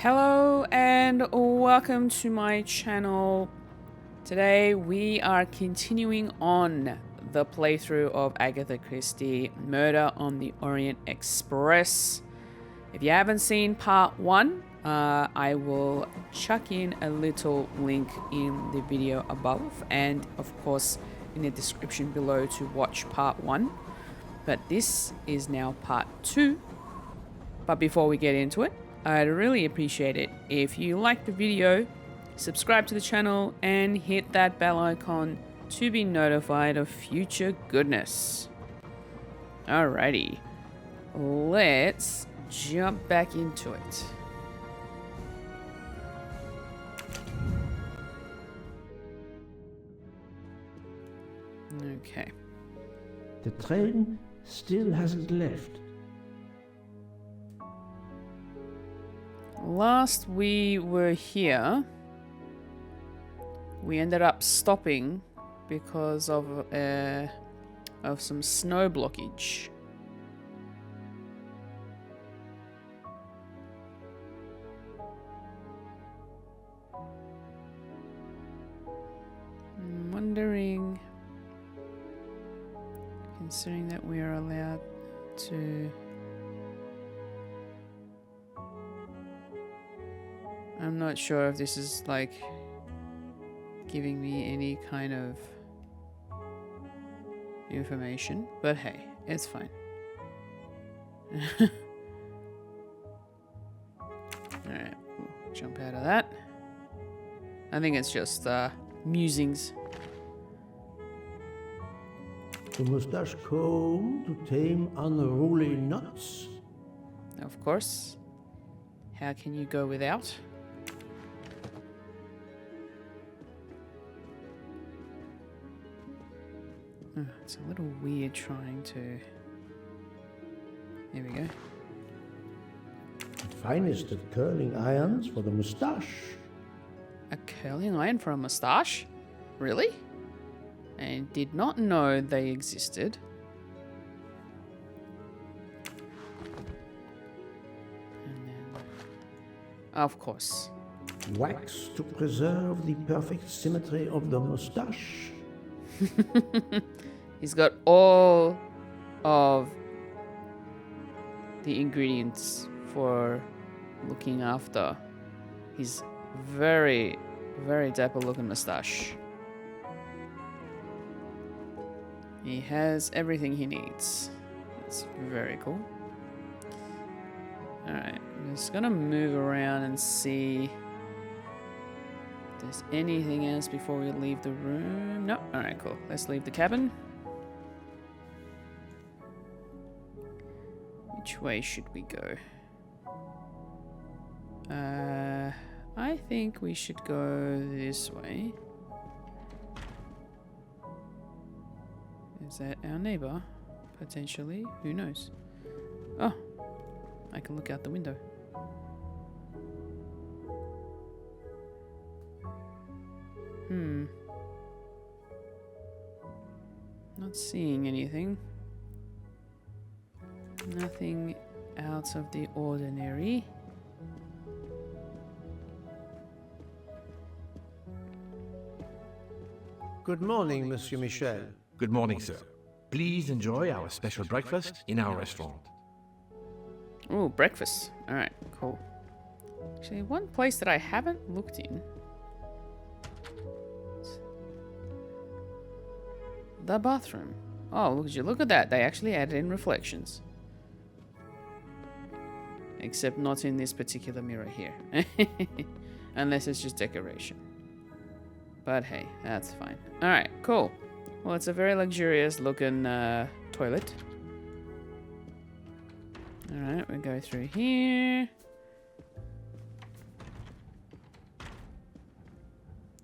Hello and welcome to my channel. Today we are continuing on the playthrough of Agatha Christie Murder on the Orient Express. If you haven't seen part 1, I will chuck in a little link in the video above and of course in the description below to watch part 1. But this is now part 2. But before we get into it, I'd really appreciate it if you like the video, subscribe to the channel, and hit that bell icon to be notified of future goodness. Alrighty, let's jump back into it. Okay. The train still hasn't left. Last we were here, we ended up stopping because of some snow blockage. I'm wondering, considering that we are allowed to... I'm not sure if this is like giving me any kind of information, but hey, it's fine. Alright, we'll jump out of that. I think it's just musings. The mustache comb to tame unruly knots. Of course. How can you go without? It's a little weird trying to... There we go. The finest of curling irons for the mustache. A curling iron for a mustache? Really? I did not know they existed. And then... Of course. Wax to preserve the perfect symmetry of the mustache. He's got all of the ingredients for looking after his very, very dapper looking mustache. He has everything he needs. That's very cool. Alright, I'm just gonna move around and see if there's anything else before we leave the room. Nope. Alright, cool. Let's leave the cabin. Which way should we go? I think we should go this way. Is that our neighbor? Potentially. Who knows? Oh, I can look out the window. Not seeing anything. Nothing out of the ordinary. Good morning, Monsieur Michel. Good morning, sir. Please enjoy our special breakfast in our restaurant. Oh, breakfast. Alright, cool. Actually, one place that I haven't looked in. The bathroom. Oh, look at that. They actually added in reflections. Except not in this particular mirror here. Unless it's just decoration. But hey, that's fine. Alright, cool. Well, it's a very luxurious looking toilet. Alright, we'll go through here.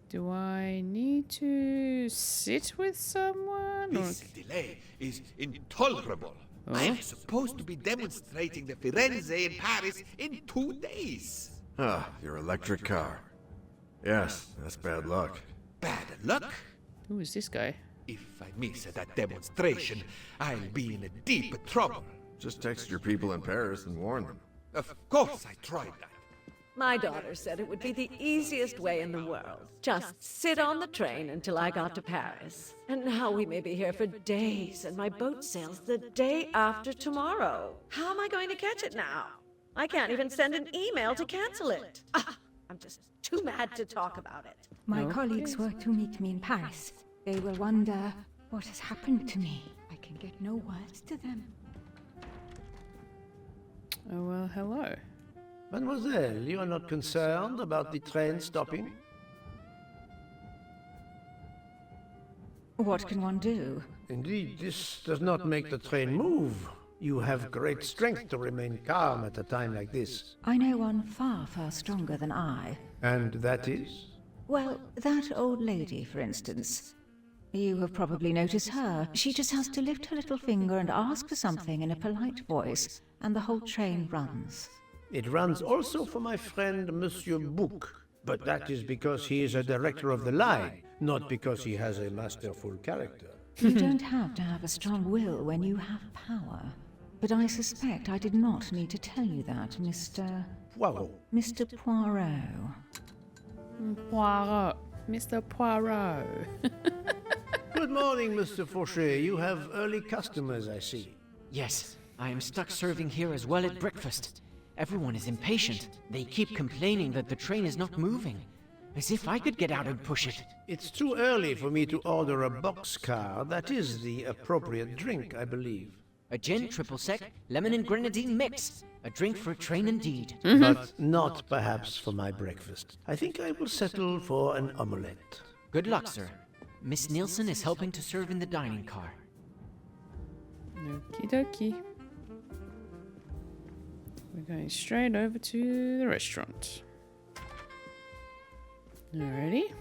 Do I need to sit with someone? This delay is intolerable. Oh? I am supposed to be demonstrating the Firenze in Paris in 2 days. Ah, your electric car. Yes, that's bad luck. Bad luck? Who is this guy? If I miss that demonstration, I'll be in deep trouble. Just text your people in Paris and warn them. Of course I tried that. My daughter said it would be the easiest way in the world. Just sit on the train until I got to Paris. And now we may be here for days, and my boat sails the day after tomorrow. How am I going to catch it now? I can't even send an email to cancel it. I'm just too mad to talk about it. My colleagues were to meet me in Paris. They will wonder what has happened to me. I can get no words to them. Oh, well, hello. Mademoiselle, you are not concerned about the train stopping? What can one do? Indeed, this does not make the train move. You have great strength to remain calm at a time like this. I know one far, far stronger than I. And that is? Well, that old lady, for instance. You have probably noticed her. She just has to lift her little finger and ask for something in a polite voice, and the whole train runs. It runs also for my friend Monsieur Bouc, but that is because he is a director of the line, not because he has a masterful character. You don't have to have a strong will when you have power. But I suspect I did not need to tell you that, Mr. Poirot. Mr. Poirot. Poirot. Mr. Poirot. Good morning, Mr. Fauchet. You have early customers, I see. Yes, I am stuck serving here as well at breakfast. Everyone is impatient. They keep complaining that the train is not moving. As if I could get out and push it. It's too early for me to order a boxcar. That is the appropriate drink, I believe. A gin, triple sec, lemon and grenadine mix. A drink for a train indeed. But not perhaps for my breakfast. I think I will settle for an omelette. Good luck, sir. Miss Nielsen is helping to serve in the dining car. Okie dokie. We're going straight over to the restaurant. Alrighty.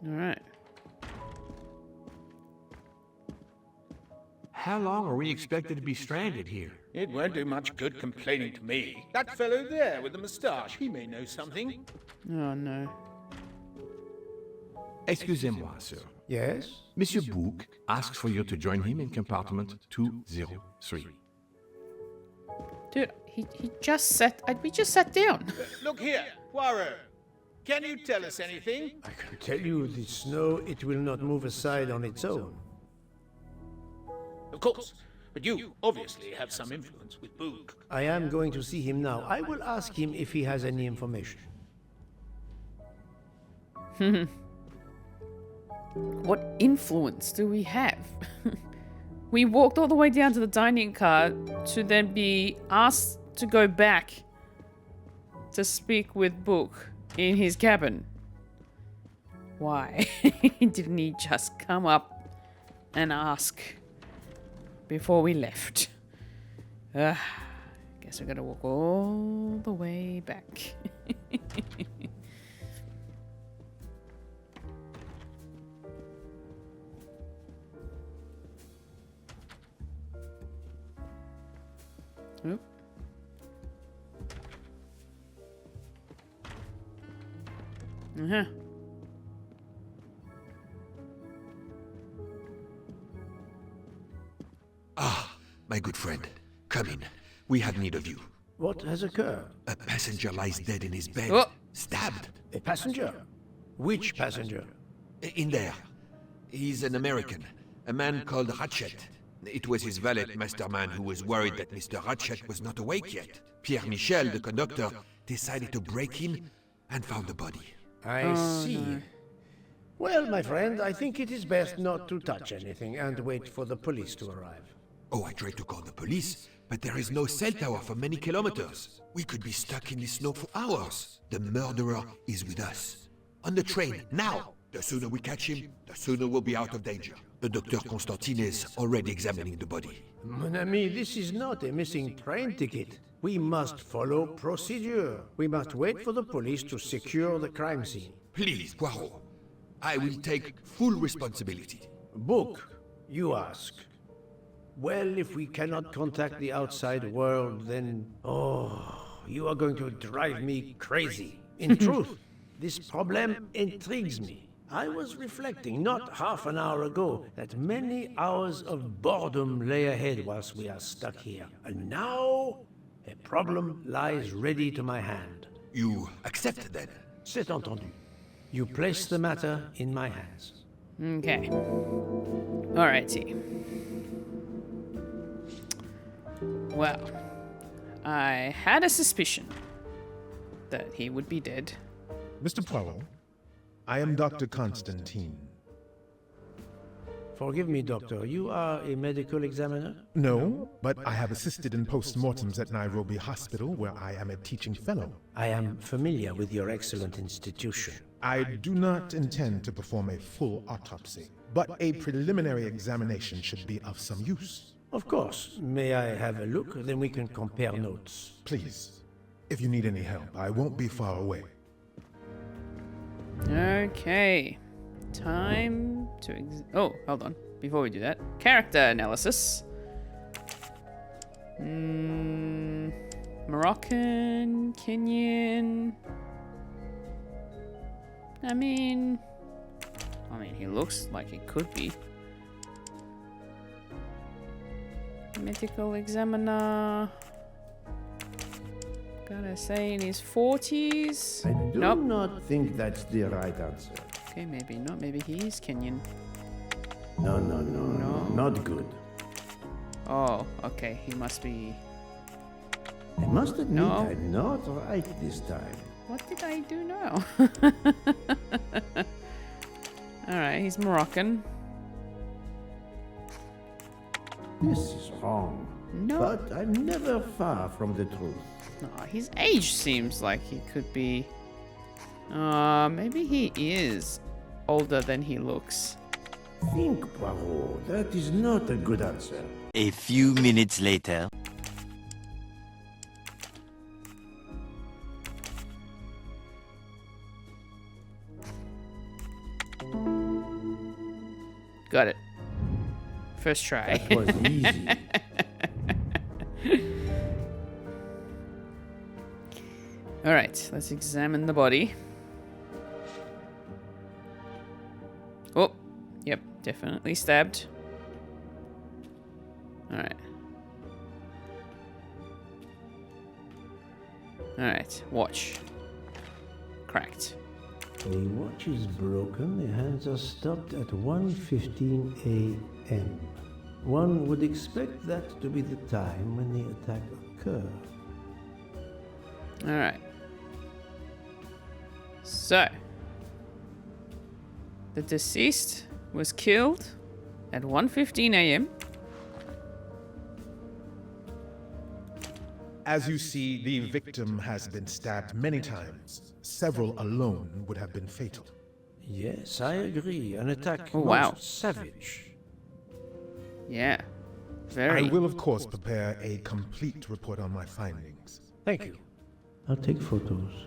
Alright. How long are we expected to be stranded here? It won't do much good complaining to me. That fellow there with the moustache, he may know something. Oh no. Excusez-moi, sir. Yes? Monsieur Bouc asks for you to join him in compartment 203. Dude, he just sat... we just sat down. Look here, Poirot. Can you tell us anything? I can tell you the snow, it will not move aside on its own. Of course. But you obviously have some influence with Boog. I am going to see him now. I will ask him if he has any information. What influence do we have? We walked all the way down to the dining car to then be asked to go back to speak with Book in his cabin. Why? Didn't he just come up and ask before we left? Guess we're gonna walk all the way back. Oop. Uh-huh. Ah, my good friend. Come in. We have need of you. What has occurred? A passenger lies dead in his bed. Oh. Stabbed. A passenger? Which passenger? In there. He's an American. A man called Ratchet. It was his valet masterman who was worried that Mr. Ratchet was not awake yet. Pierre Michel, the conductor, decided to break in and found the body. I see. no. Well, my friend, I think it is best not to touch anything and wait for the police to arrive. Oh, I tried to call the police, but there is no cell tower for many kilometers. We could be stuck in the snow for hours. The murderer is with us. On the train, now! The sooner we catch him, the sooner we'll be out of danger. The Dr. Constantine is already examining the body. Mon ami, this is not a missing train ticket. We must follow procedure. We must wait for the police to secure the crime scene. Please, Poirot. I will take full responsibility. Book, you ask. Well, if we cannot contact the outside world, then... Oh, you are going to drive me crazy. In truth, this problem intrigues me. I was reflecting not half an hour ago that many hours of boredom lay ahead whilst we are stuck here. And now, A problem lies ready to my hand. You accept then? C'est entendu. You place the matter in my hands. Okay. Alrighty. Well, I had a suspicion that he would be dead. Mr. Poirot, I am Dr. Constantine. Forgive me, Doctor. You are a medical examiner? No, but I have assisted in post-mortems at Nairobi Hospital, where I am a teaching fellow. I am familiar with your excellent institution. I do not intend to perform a full autopsy, but a preliminary examination should be of some use. Of course. May I have a look? Then we can compare notes. Please, if you need any help, I won't be far away. Okay. Time to oh, hold on. Before we do that, character analysis. Moroccan, Kenyan. I mean, he looks like he could be. Medical examiner. Gotta say in his 40s. I do Nope. not think that's the right answer. Okay, maybe not. Maybe he is Kenyan. No. No. Not good. Oh, okay. He must be. I must admit No. I'm not right this time. What did I do now? Alright, he's Moroccan. This is wrong. No. But I'm never far from the truth. Oh, his age seems like he could be. Maybe he is older than he looks. Think, Poirot. That is not a good answer. A few minutes later. Got it. First try. That was easy. Alright, let's examine the body. Oh, yep, definitely stabbed. Alright. Alright, watch. Cracked. The watch is broken. The hands are stopped at 1:15 a.m. One would expect that to be the time when the attack occurred. Alright. So, the deceased was killed at 1:15 a.m. As you see, the victim has been stabbed many times. Several alone would have been fatal. Yes, I agree. An attack Oh, wow. most savage. Yeah, I very. will, of course, prepare a complete report on my findings. Thank you. I'll take photos.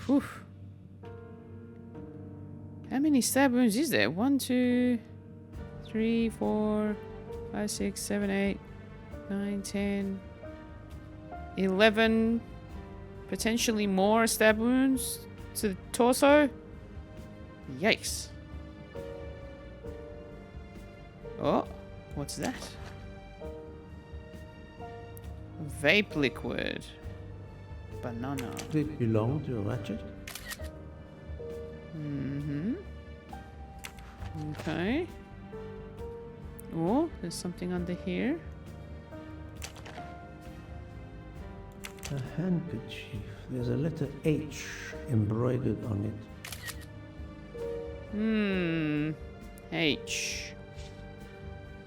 Whew. How many stab wounds is there? 1, 2, 3, 4, 5, 6, 7, 8, 9, 10, 11, potentially more stab wounds to the torso. Yikes. Oh, what's that? Vape liquid. Banana. Did it belong to Ratchet? Mm-hmm. Okay. Oh, there's something under here. A handkerchief. There's a letter H embroidered on it. H.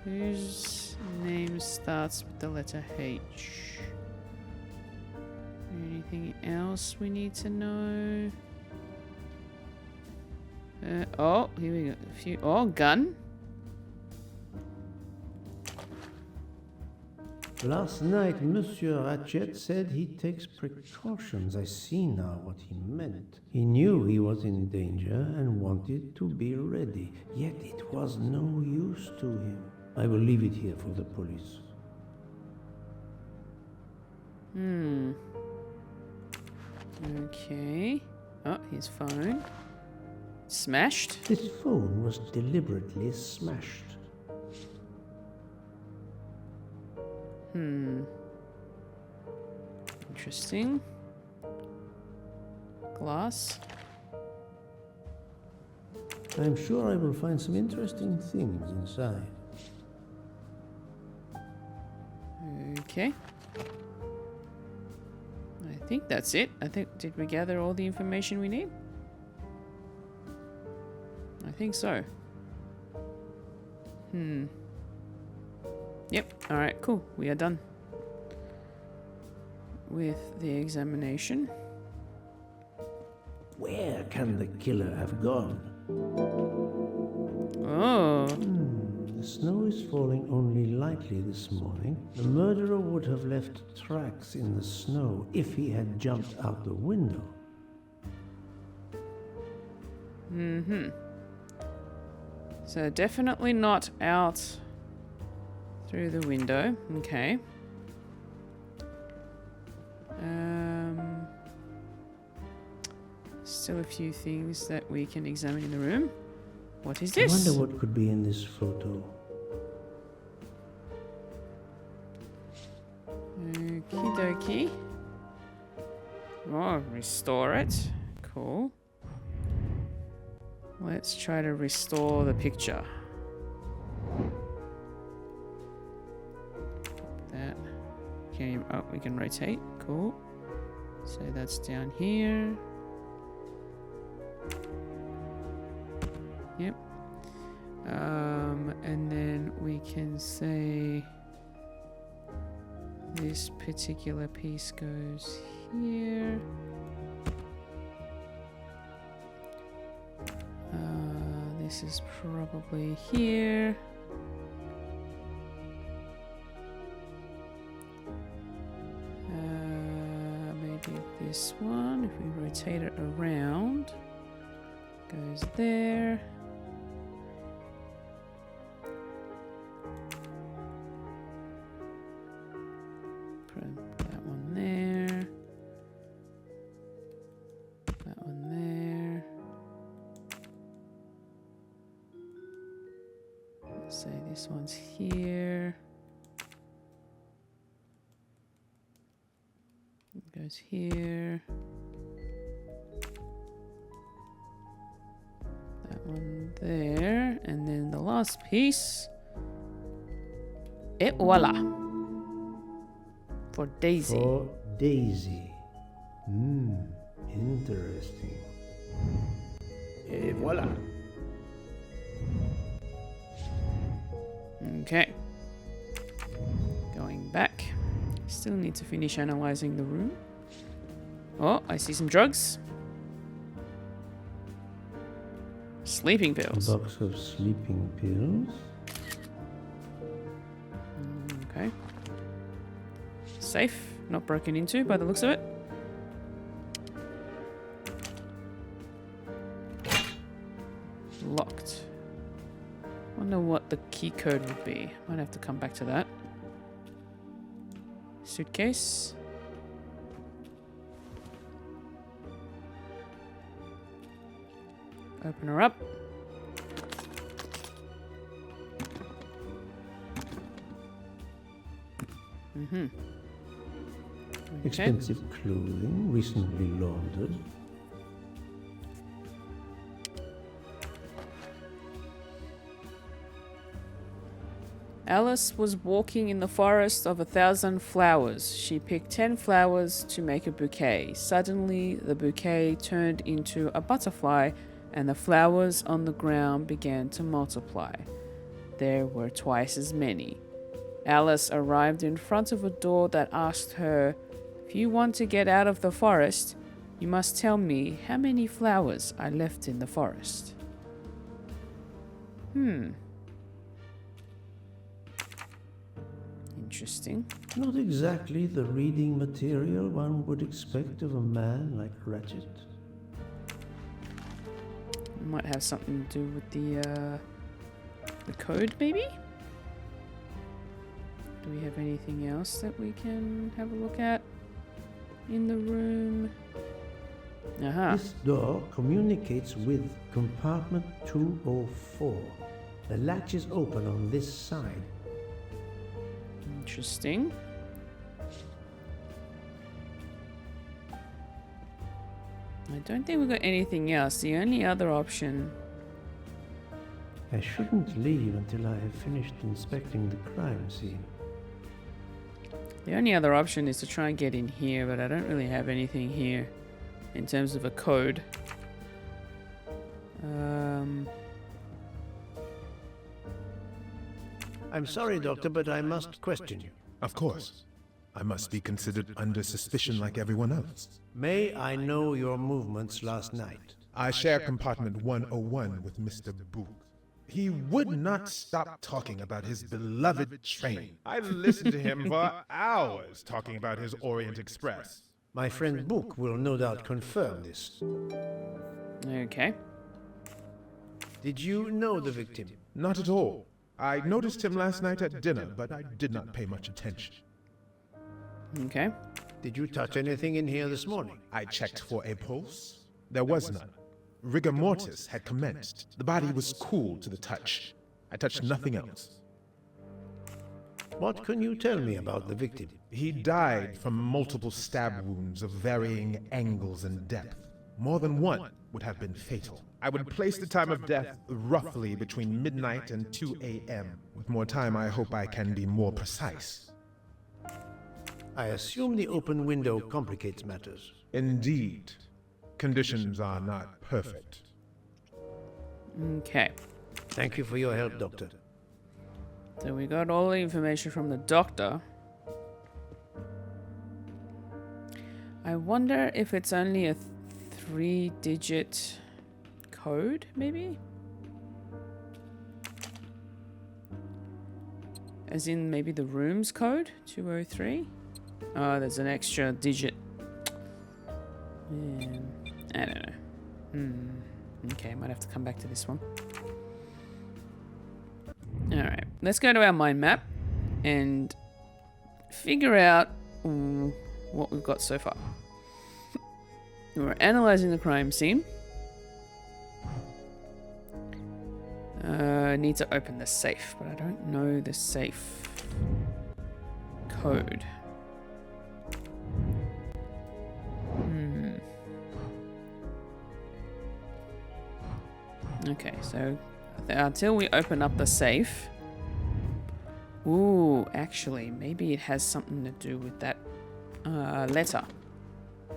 Whose name starts with the letter H? Anything else we need to know? Oh, here we go. A few. Oh, gun. Last night, Monsieur Ratchet said he takes precautions. I see now what he meant. He knew he was in danger and wanted to be ready. Yet it was no use to him. I will leave it here for the police. Okay. Oh, his phone. Smashed. This phone was deliberately smashed. Interesting. Glass. I'm sure I will find some interesting things inside. Okay. I think that's it. Did we gather all the information we need? I think so. Yep. Alright, cool. We are done with the examination. Where can the killer have gone? Oh. The snow is falling only lightly this morning. The murderer would have left tracks in the snow if he had jumped out the window. So definitely not out through the window. Okay. Still a few things that we can examine in the room. What is this? I wonder what could be in this photo. Okie dokie. Oh, restore it. Cool. Let's try to restore the picture. That. Oh, we can rotate. Cool. So that's down here. Yep. And then we can say this particular piece goes here. This is probably here. Maybe this one, if we rotate it around, goes there. Put that one there. That one there. Let's say this one's here. It goes here. That one there. And then the last piece. Et voila. For Daisy. For Daisy. Interesting. Et voila. Okay. Going back. Still need to finish analyzing the room. Oh, I see some drugs. Sleeping pills. A box of sleeping pills. Okay. Safe. Not broken into by the looks of it. Locked. Wonder what the key code would be. Might have to come back to that. Suitcase. Open her up. Okay. Expensive clothing, recently laundered. Alice was walking in the forest of 1,000 flowers. She picked 10 flowers to make a bouquet. Suddenly, the bouquet turned into a butterfly, and the flowers on the ground began to multiply. There were twice as many. Alice arrived in front of a door that asked her, "If you want to get out of the forest, you must tell me how many flowers I left in the forest." Interesting. Not exactly the reading material one would expect of a man like Ratchet. Might have something to do with the code, maybe? Do we have anything else that we can have a look at in the room? Aha. This door communicates with compartment 204. The latch is open on this side. Interesting. I don't think we've got anything else. The only other option... I shouldn't leave until I have finished inspecting the crime scene. The only other option is to try and get in here, but I don't really have anything here in terms of a code. I'm sorry, Doctor, but I must question you. Of course. I must be considered under suspicion like everyone else. May I know your movements last night? I share compartment 101 with Mr. Book. He would not stop talking about his beloved train. I listened to him for hours talking about his Orient Express. My friend Book will no doubt confirm this. Okay. Did you know the victim? Not at all. I noticed him last night at dinner, but I did not pay much attention. Okay. Did you touch anything in here this morning? I checked for a pulse. There was none. Rigor mortis had commenced. The body was cool to the touch. I touched nothing else. What can you tell me about the victim? He died from multiple stab wounds of varying angles and depth. More than one would have been fatal. I would place the time of death roughly between midnight and 2 a.m. With more time, I hope I can be more precise. I assume the open window complicates matters. Indeed. Conditions are not perfect. Okay. Thank you for your help, Doctor. So we got all the information from the doctor. I wonder if it's only a 3-digit code, maybe? As in maybe the room's code? 203? Oh, there's an extra digit. Yeah, I don't know. Okay, might have to come back to this one. Alright, let's go to our mind map and figure out what we've got so far. We're analyzing the crime scene. I need to open the safe, but I don't know the safe code. Okay, so until we open up the safe... Ooh, actually, maybe it has something to do with that letter. I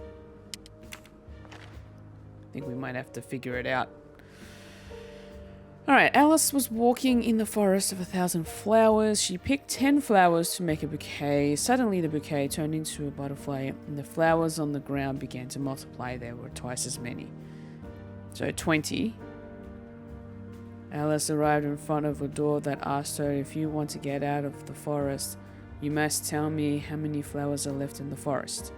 think we might have to figure it out. Alright, Alice was walking in the forest of 1,000 flowers. She picked 10 flowers to make a bouquet. Suddenly the bouquet turned into a butterfly, and the flowers on the ground began to multiply. There were twice as many. So 20. Alice arrived in front of a door that asked her, if you want to get out of the forest, you must tell me how many flowers are left in the forest.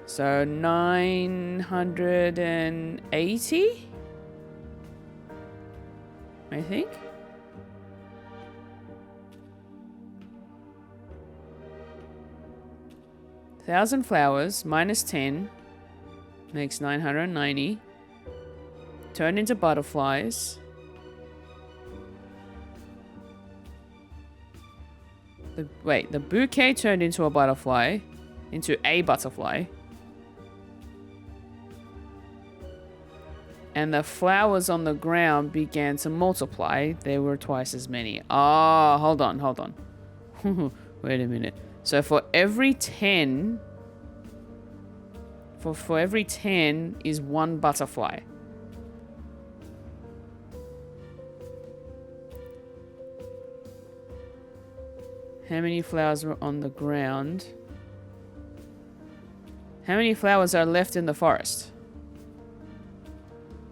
So 980? I think. Thousand flowers minus 10 makes 990. Turned into butterflies. The bouquet turned into a butterfly. Into a butterfly. And the flowers on the ground began to multiply. There were twice as many. Ah, hold on. Wait a minute. So for every 10... For every 10 is one butterfly. How many flowers were on the ground? How many flowers are left in the forest?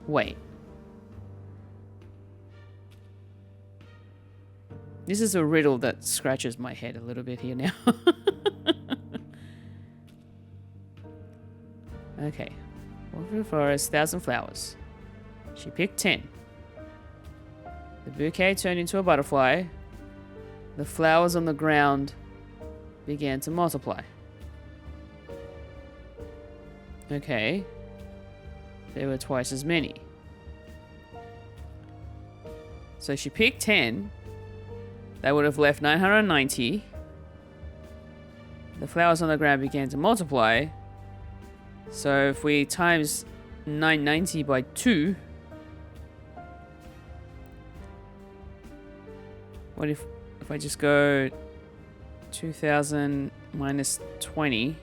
Wait. This is a riddle that scratches my head a little bit here now. Okay. Walk through the forest, 1,000 flowers. She picked 10. The bouquet turned into a butterfly. The flowers on the ground began to multiply. Okay. There were twice as many. So she picked 10. That would have left 990. The flowers on the ground began to multiply. So if we times 990 by 2... What if I just go 2000 minus 20?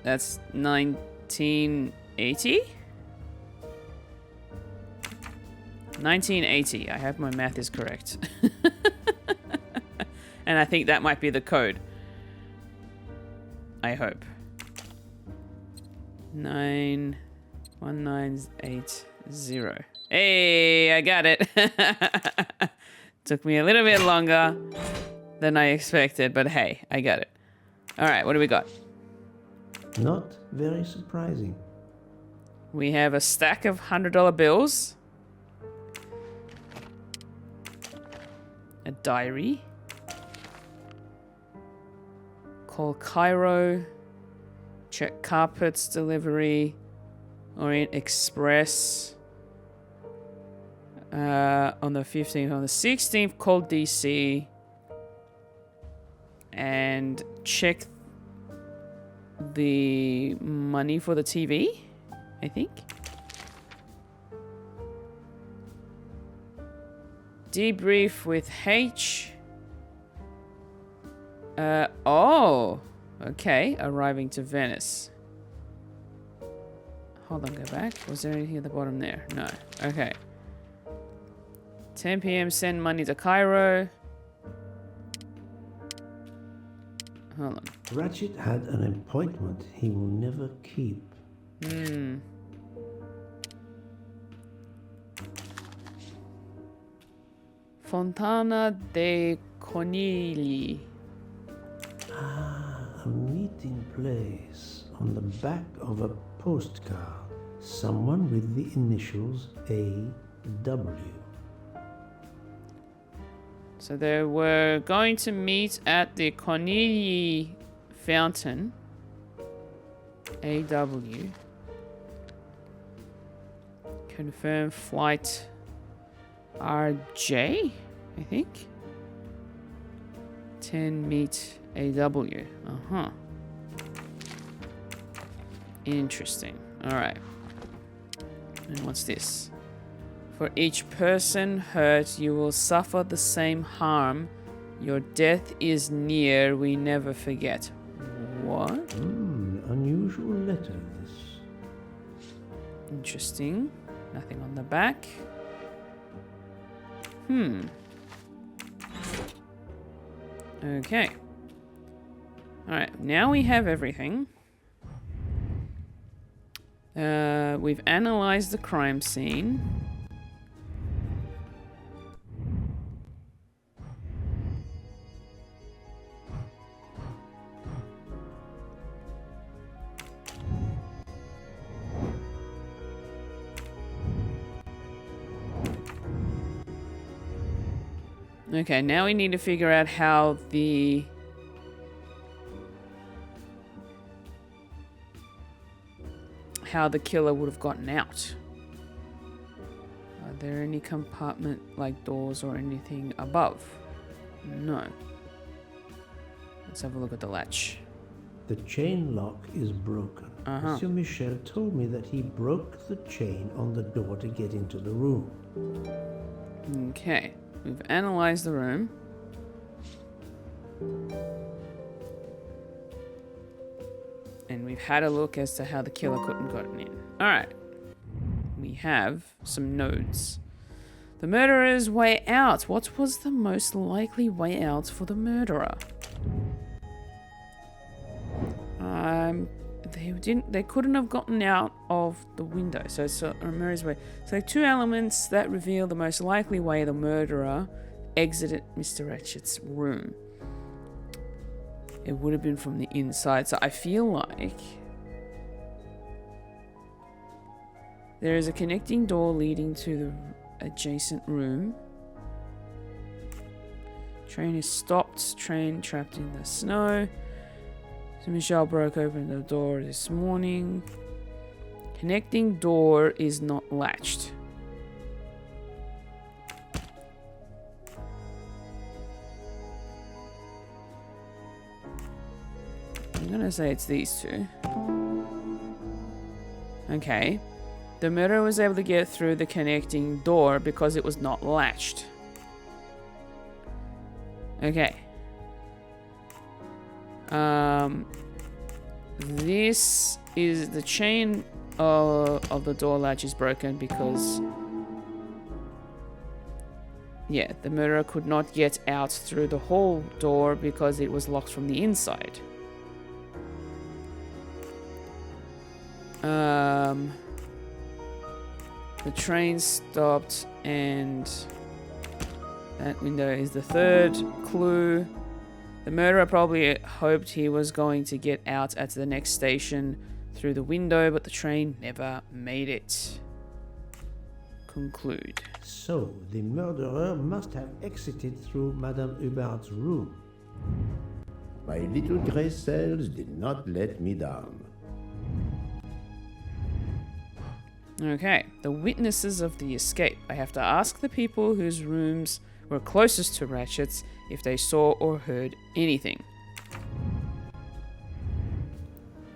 That's 1980? 1980. I hope my math is correct. And I think that might be the code. I hope. 91980. Hey, I got it. Took me a little bit longer than I expected, but hey, I got it. All right, what do we got? Not very surprising. We have a stack of $100 bills. A diary. Call Cairo. Check carpets delivery. Orient Express. On the 15th. On the 16th, call DC. And check the money for the TV, I think. Debrief with H. Oh, okay. Arriving to Venice. Hold on, go back. Was there anything at the bottom there? No. Okay. 10 p.m. Send money to Cairo. Hold on. Ratchet had an appointment he will never keep. Fontana de Conigli. Ah, a meeting place on the back of a postcard. Someone with the initials A.W. So they were going to meet at the Conigli fountain. A.W. Confirm flight RJ, I think. 10 meet A.W. Uh-huh. Interesting. Alright. And what's this? For each person hurt, you will suffer the same harm. Your death is near, we never forget. What? Unusual letter, this. Interesting. Nothing on the back. Okay. Alright, now we have everything. We've analyzed the crime scene. Okay, now we need to figure out how the killer would have gotten out. Are there any compartment like doors or anything above? No. Let's have a look at the latch. The chain lock is broken. Monsieur Michel told me that he broke the chain on the door to get into the room. Okay. We've analyzed the room. And we've had a look as to how the killer couldn't have gotten in. Alright. We have some nodes. The murderer's way out. What was the most likely way out for the murderer? They couldn't have gotten out of the window. So it's a murderer's way. So 2 elements that reveal the most likely way the murderer exited Mr. Ratchet's room. It would have been from the inside. So I feel like there is a connecting door leading to the adjacent room. Train is stopped. Train trapped in the snow. So Michelle broke open the door this morning. Connecting door is not latched. I'm gonna say it's these two. Okay. The murderer was able to get through the connecting door because it was not latched. Okay. This is the chain of the door latch is broken because... Yeah, the murderer could not get out through the hall door because it was locked from the inside. The train stopped and that window is the third clue. The murderer probably hoped he was going to get out at the next station through the window, but the train never made it. Conclude. So, the murderer must have exited through Madame Hubbard's room. My little grey cells did not let me down. Okay, the witnesses of the escape. I have to ask the people whose rooms were closest to Ratchet's if they saw or heard anything.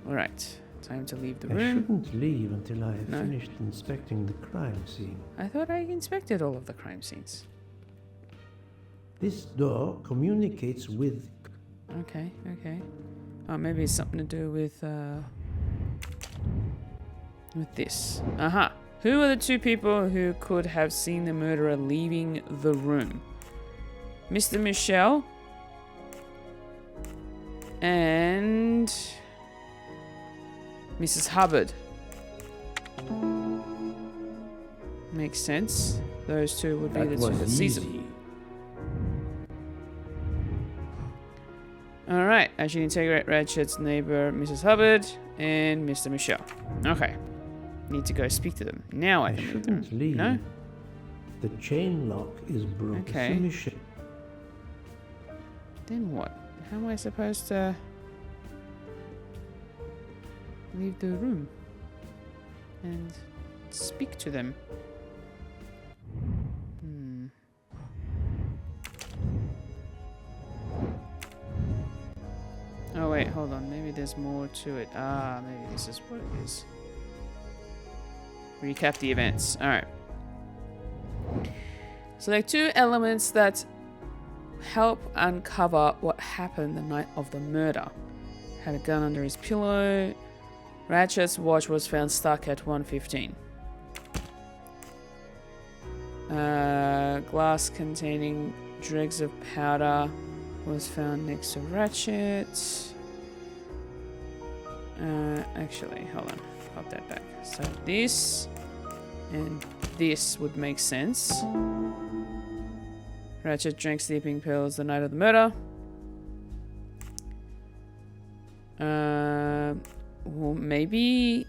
Alright, time to leave the I room. shouldn't leave until I have No. finished inspecting the crime scene. I thought I inspected all of the crime scenes. This door communicates with... Okay. Oh, maybe it's something to do with this. Aha. Who are the two people who could have seen the murderer leaving the room? Mr. Michel and Mrs. Hubbard. Makes sense. Those two would be That the two was that sees easy. him. Alright, I should integrate Ratchet's neighbor, Mrs. Hubbard, and Mr. Michel. Okay. Need to go speak to them. Now I can leave them. shouldn't leave. No? The chain lock is broken. Okay. So Michel... Then what? How am I supposed to leave the room and speak to them? Oh wait, hold on. Maybe there's more to it. Ah, maybe this is what it is. Recap the events. Alright. So there are two elements that help uncover what happened the night of the murder. Had a gun under his pillow. Ratchet's watch was found stuck at 1:15. Glass containing dregs of powder was found next to Ratchet. Actually, hold on. Pop that back. So this and this would make sense. Ratchet drank sleeping pills the night of the murder. Well, maybe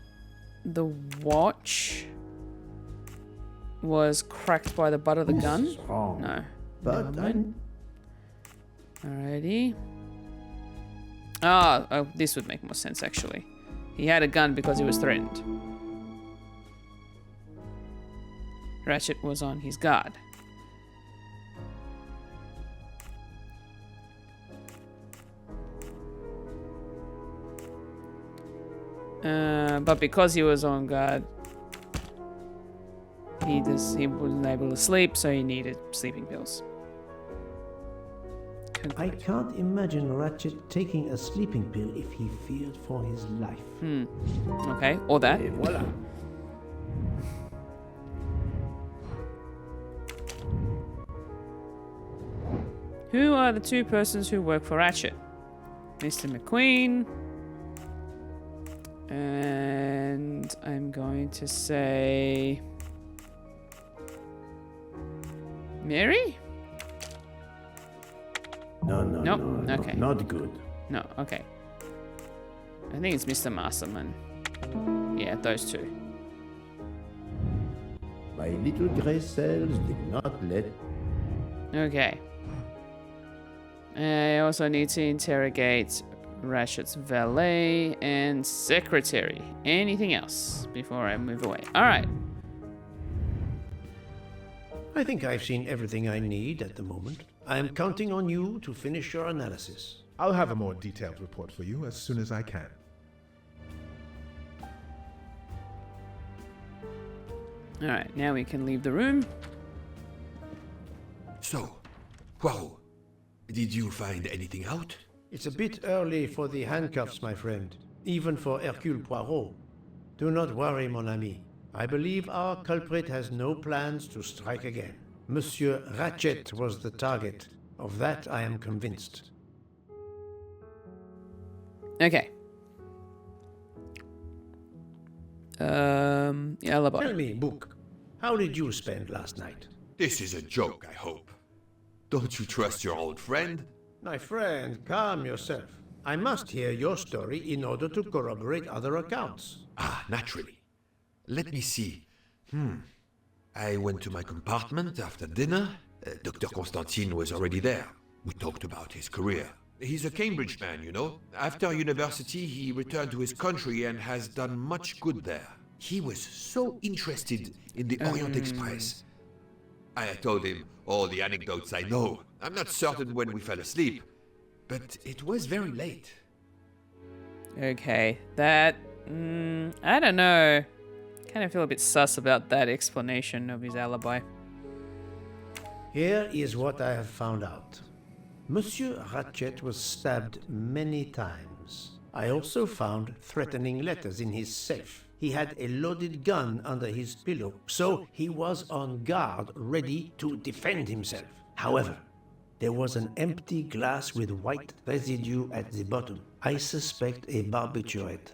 the watch was cracked by the butt of the gun? This is wrong. No. But Never mind. Alrighty. Oh, this would make more sense actually. He had a gun because he was threatened. Ratchet was on his guard. But because he was on guard, he wasn't able to sleep, so he needed sleeping pills. I can't imagine Ratchet taking a sleeping pill if he feared for his life. Okay, or that. Et voilà. Who are the two persons who work for Ratchet? Mr. McQueen. And I'm going to say... Mary? No, okay. not good. No, okay. I think it's Mr. Masterman. Yeah, those two. My little grey cells did not let... Okay. I also need to interrogate Ratchet's valet and secretary. Anything else before I move away? Alright. I think I've seen everything I need at the moment. I am counting on you to finish your analysis. I'll have a more detailed report for you as soon as I can. Alright, now we can leave the room. So, Poirot, did you find anything out? It's a bit early for the handcuffs, my friend. Even for Hercule Poirot. Do not worry, mon ami. I believe our culprit has no plans to strike again. Monsieur Ratchet was the target. Of that I am convinced. Okay. Alibi. Tell me, Book, how did you spend last night? This is a joke, I hope. Don't you trust your old friend? My friend, calm yourself. I must hear your story in order to corroborate other accounts. Ah, naturally. Let me see. I went to my compartment after dinner. Dr. Constantine was already there. We talked about his career. He's a Cambridge man, you know. After university, he returned to his country and has done much good there. He was so interested in the Orient Express. I told him all the anecdotes I know. I'm not certain when we fell asleep, but it was very late. Okay, that... I don't know. Kind of feel a bit sus about that explanation of his alibi. Here is what I have found out. Monsieur Ratchet was stabbed many times. I also found threatening letters in his safe. He had a loaded gun under his pillow, so he was on guard, ready to defend himself. However, there was an empty glass with white residue at the bottom. I suspect a barbiturate.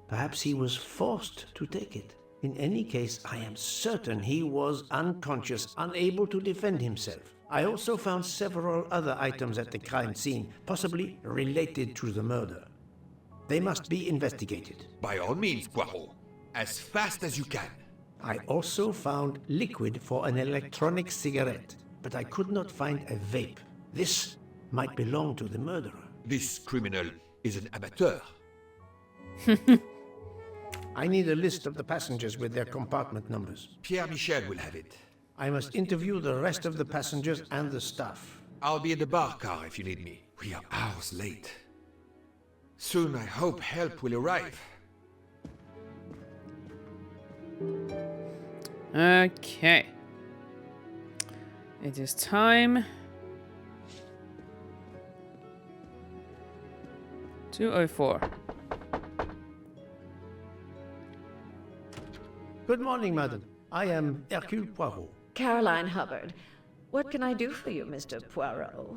Perhaps he was forced to take it. In any case, I am certain he was unconscious, unable to defend himself. I also found several other items at the crime scene, possibly related to the murder. They must be investigated. By all means, Poirot. As fast as you can. I also found liquid for an electronic cigarette, but I could not find a vape. This might belong to the murderer. This criminal is an amateur. I need a list of the passengers with their compartment numbers. Pierre Michel will have it. I must interview the rest of the passengers and the staff. I'll be in the bar car if you need me. We are hours late. Soon I hope help will arrive. Okay. It is time. 2:04. Good morning, madam. I am Hercule Poirot. Caroline Hubbard. What can I do for you, Mr. Poirot?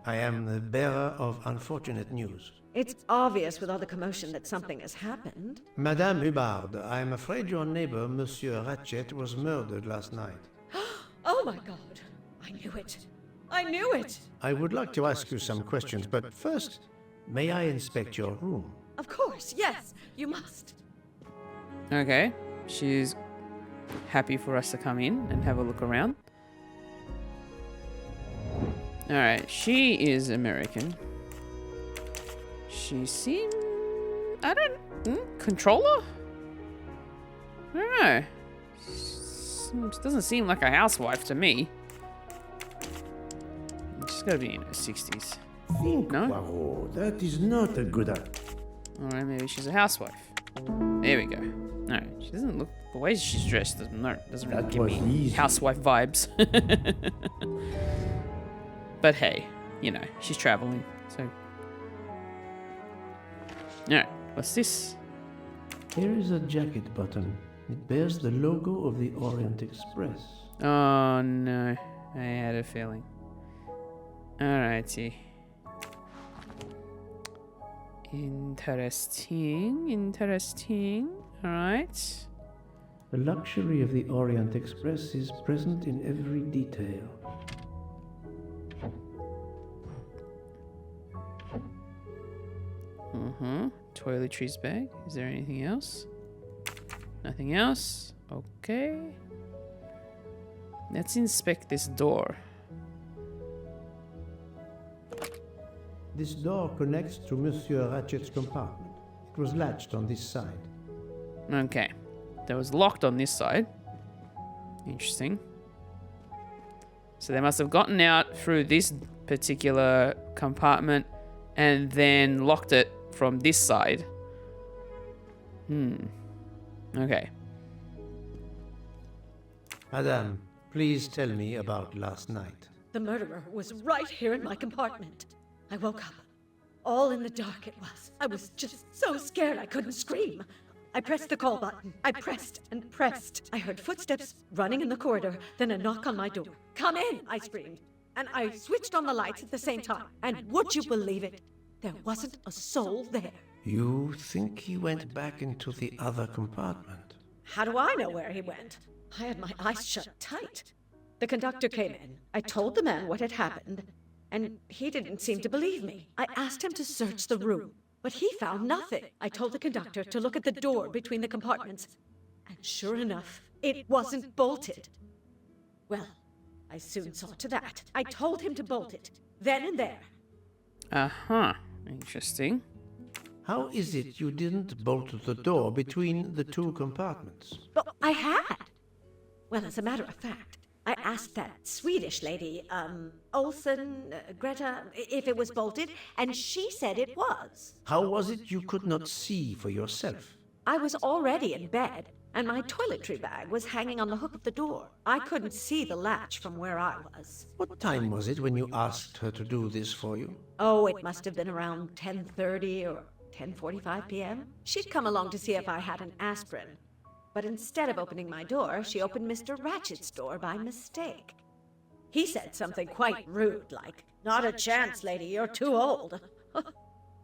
I am the bearer of unfortunate news. It's obvious with all the commotion that something has happened. Madame Hubbard, I am afraid your neighbor, Monsieur Ratchet, was murdered last night. Oh my God! I knew it! I knew it! I would like to ask you some questions, but first, may I inspect your room? Of course, yes, you must. Okay. She's happy for us to come in and have a look around. Alright, she is American. She seems... I don't... Controller? I don't know. Doesn't seem like a housewife to me. She's gotta be in her 60s. Think, No? Poirot, that is not a good idea. Alright, maybe she's a housewife. There we go. No, she doesn't look... The way she's dressed doesn't really That give was me easy. housewife vibes. But hey, you know, she's traveling, so... Alright, what's this? Here is a jacket button. It bears the logo of the Orient Express. Oh no, I had a feeling. Alrighty. Interesting. Alright. The luxury of the Orient Express is present in every detail. Toiletries bag. Is there anything else? Nothing else? Okay. Let's inspect this door. This door connects to Monsieur Ratchet's compartment. It was latched on this side. Okay. That was locked on this side. Interesting. So they must have gotten out through this particular compartment and then locked it from this side. Okay. Madame, please tell me about last night. The murderer was right here in my compartment. I woke up. All in the dark it was. I was just so scared I couldn't scream. I pressed the call button. I pressed and pressed. I heard footsteps running in the corridor, then a knock on my door. "Come in," I screamed. And I switched on the lights at the same time. And would you believe it? There wasn't a soul there. You think he went back into the other compartment? How do I know where he went? I had my eyes shut tight. The conductor came in. I told the man what had happened, and he didn't seem to believe me. I asked him to search the room, but he found nothing. I told the conductor to look at the door between the compartments, and sure enough, it wasn't bolted. Well, I soon saw to that. I told him to bolt it, then and there. Uh-huh. Interesting. How is it you didn't bolt the door between the two compartments? But I had. Well, as a matter of fact, I asked that Swedish lady, Olsen, Greta, if it was bolted, and she said it was. How was it you could not see for yourself? I was already in bed, and my toiletry bag was hanging on the hook of the door. I couldn't see the latch from where I was. What time was it when you asked her to do this for you? Oh, it must have been around 10:30 or 10:45 p.m. She'd come along to see if I had an aspirin. But instead of opening my door, she opened Mr. Ratchet's door by mistake. He said something quite rude, like, "Not a chance, lady, you're too old."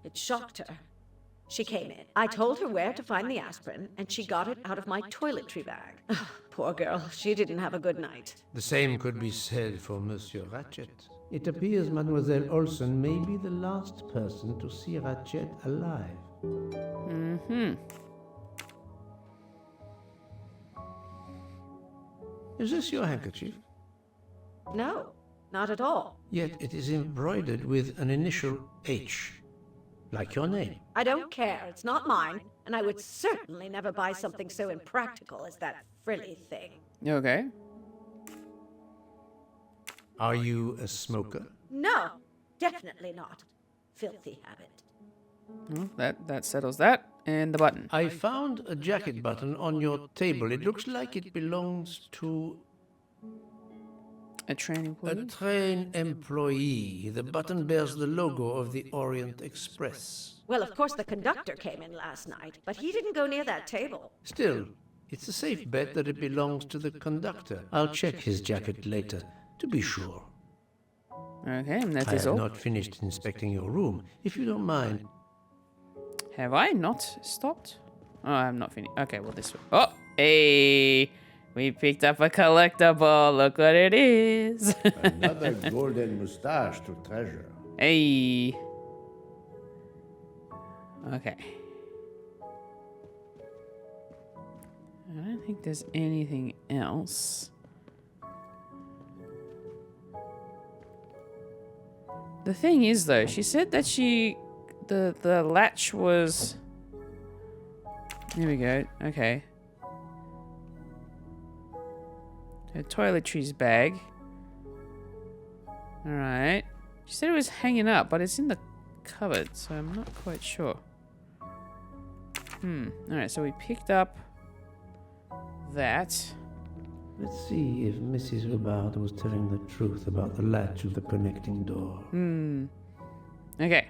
It shocked her. She came in. I told her where to find the aspirin, and she got it out of my toiletry bag. Poor girl, she didn't have a good night. The same could be said for Monsieur Ratchet. It appears Mademoiselle Olsen may be the last person to see Ratchet alive. Is this your handkerchief? No, not at all. Yet it is embroidered with an initial H, like your name. I don't care, it's not mine, and I would certainly never buy something so impractical as that frilly thing. Okay. Are you a smoker? No, definitely not. Filthy habit. Well, that settles that. And the button. I found a jacket button on your table. It looks like it belongs to A train a employee? train employee. The button bears the logo of the Orient Express. Well, of course the conductor came in last night, but he didn't go near that table. Still, it's a safe bet that it belongs to the conductor. I'll check his jacket later, to be sure. Okay, and that I is have all. not finished inspecting your room. If you don't mind, Have I not stopped? Oh, I have not finished. Okay, well, this one. Oh, hey! We picked up a collectible. Look what it is. Another golden mustache to treasure. Hey. Okay. I don't think there's anything else. The thing is, though, she said that the latch was... Here we go. Okay. Her toiletries bag. Alright. She said it was hanging up, but it's in the cupboard, so I'm not quite sure. Alright, so we picked up that. let's see if Mrs. Hubbard was telling the truth about the latch of the connecting door. Okay.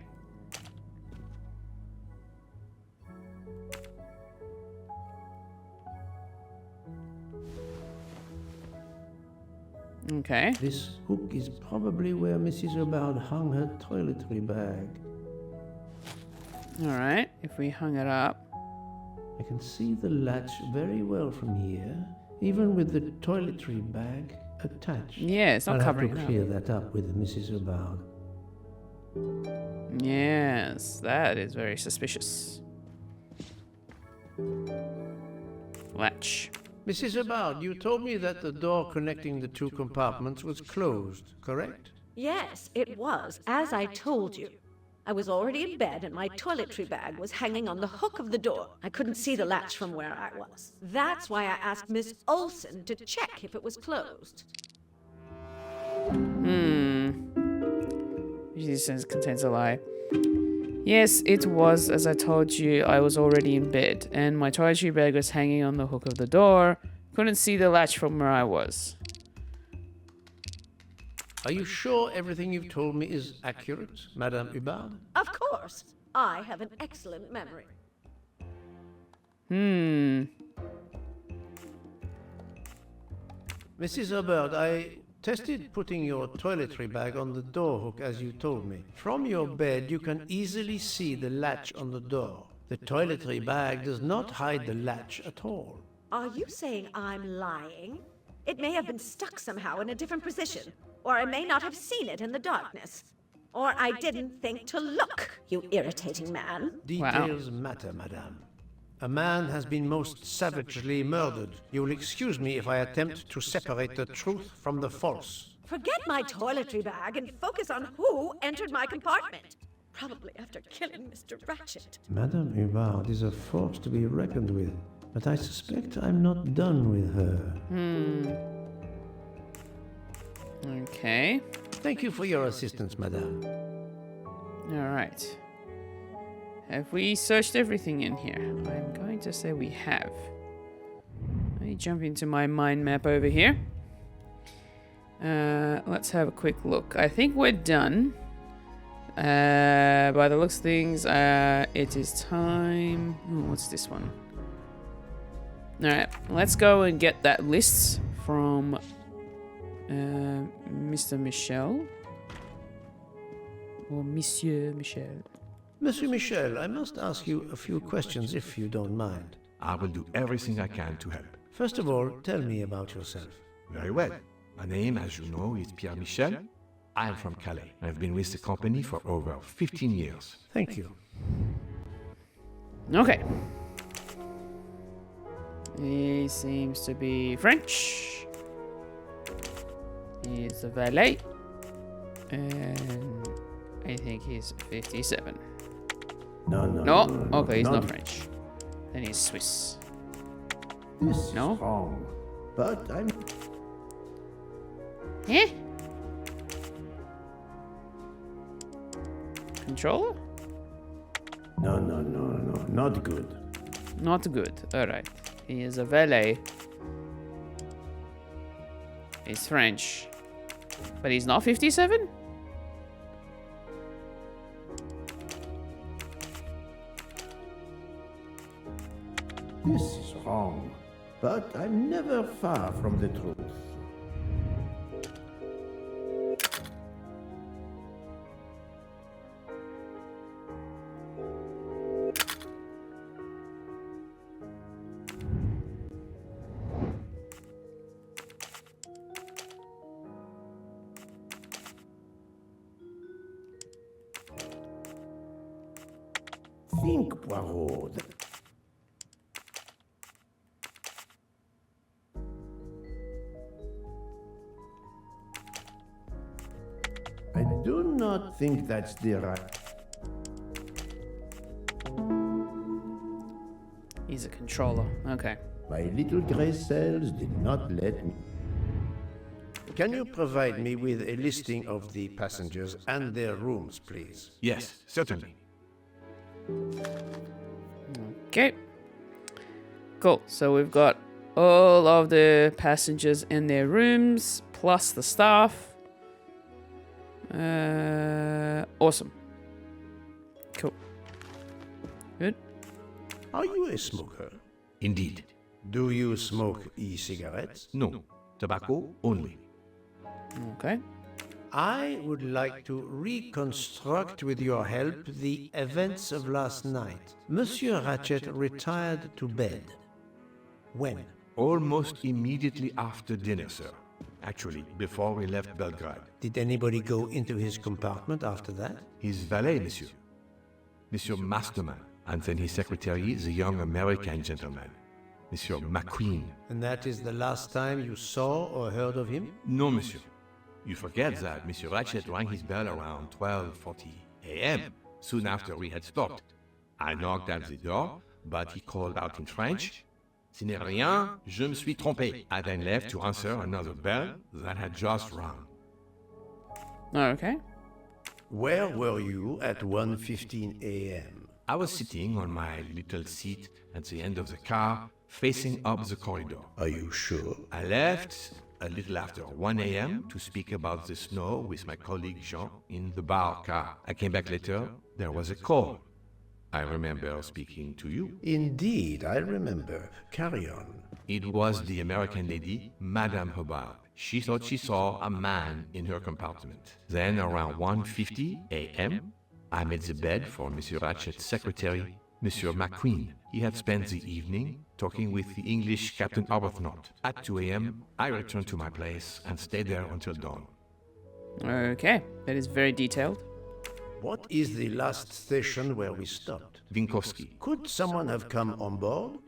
Okay. This hook is probably where Mrs. Hubbard hung her toiletry bag. Alright, if we hung it up. I can see the latch very well from here, even with the toiletry bag attached. Yeah, it's not I'll covering have it to up. clear that up with Mrs. Hubbard. Yes, that is very suspicious. Latch. Mrs. Hubbard, you told me that the door connecting the two compartments was closed, correct? Yes, it was, as I told you. I was already in bed and my toiletry bag was hanging on the hook of the door. I couldn't see the latch from where I was. That's why I asked Miss Olsen to check if it was closed. She says contains a lie. Yes, it was. As I told you, I was already in bed, and my toiletry bag was hanging on the hook of the door. Couldn't see the latch from where I was. Are you sure everything you've told me is accurate, Madame Hubbard? Of course. I have an excellent memory. Mrs. Hubbard, I tested putting your toiletry bag on the door hook as you told me. From your bed, you can easily see the latch on the door. The toiletry bag does not hide the latch at all. Are you saying I'm lying? It may have been stuck somehow in a different position, or I may not have seen it in the darkness. Or I didn't think to look, you irritating man. Details matter, madame. A man has been most savagely murdered. You will excuse me if I attempt to separate the truth from the false. Forget my toiletry bag and focus on who entered my compartment. Probably after killing Mr. Ratchet. Madame Hubbard is a force to be reckoned with, but I suspect I'm not done with her. Okay. Thank you for your assistance, madame. Alright. Have we searched everything in here? I'm going to say we have. Let me jump into my mind map over here. Let's have a quick look. I think we're done. By the looks of things, it is time... Oh, what's this one? Alright, let's go and get that list from Mr. Michel. Or Monsieur Michel. Monsieur Michel, I must ask you a few questions if you don't mind. I will do everything I can to help. First of all, tell me about yourself. Very well. My name, as you know, is Pierre Michel. I am from Calais. I've been with the company for over 15 years. Thank you. Okay. He seems to be French. He's a valet. And I think he's 57. No. Okay, he's not French. Then he's Swiss. This is No? wrong. But I'm... Eh? Controller? No. Not good. Not good. Alright. He is a valet. He's French. But he's not 57? This is wrong. But I'm never far from the truth. Think, Poirot. I do not think that's the right... He's a controller. Okay. My little gray cells did not let me... Can you provide me with a listing of the passengers and their rooms, please? Yes, certainly. Okay. Cool. So we've got all of the passengers in their rooms, plus the staff. Awesome. Cool. Good. Are you a smoker? Indeed. Do you smoke e-cigarettes? No. Tobacco only. Okay. I would like to reconstruct with your help the events of last night. Monsieur Ratchet retired to bed. When? Almost immediately after dinner, sir. Actually, before we left Belgrade. Did anybody go into his compartment after that? His valet, monsieur. Monsieur Masterman. And then his secretary, the young American gentleman. Monsieur McQueen. And that is the last time you saw or heard of him? No, monsieur. You forget that Monsieur Ratchet rang his bell around 12:40 a.m., soon after we had stopped. I knocked at the door, but he called out in French, "Ce n'est rien, je me suis trompé." I then left to answer another bell that had just rung. Okay. Where were you at 1:15 a.m.? I was sitting on my little seat at the end of the car, facing up the corridor. Are you sure? I left a little after 1 a.m. to speak about the snow with my colleague Jean in the bar car. I came back later, there was a call. I remember speaking to you. Indeed, I remember. Carry on. It was the American lady, Madame Hubbard. She thought she saw a man in her compartment. Then around 1:50 a.m., I made the bed for Monsieur Ratchet's secretary, Monsieur McQueen. He had spent the evening talking with the English Captain Arbuthnot. At 2 a.m., I returned to my place and stayed there until dawn. Okay, that is very detailed. What is the last station where we stopped? Vinkovsky. Could someone have come on board?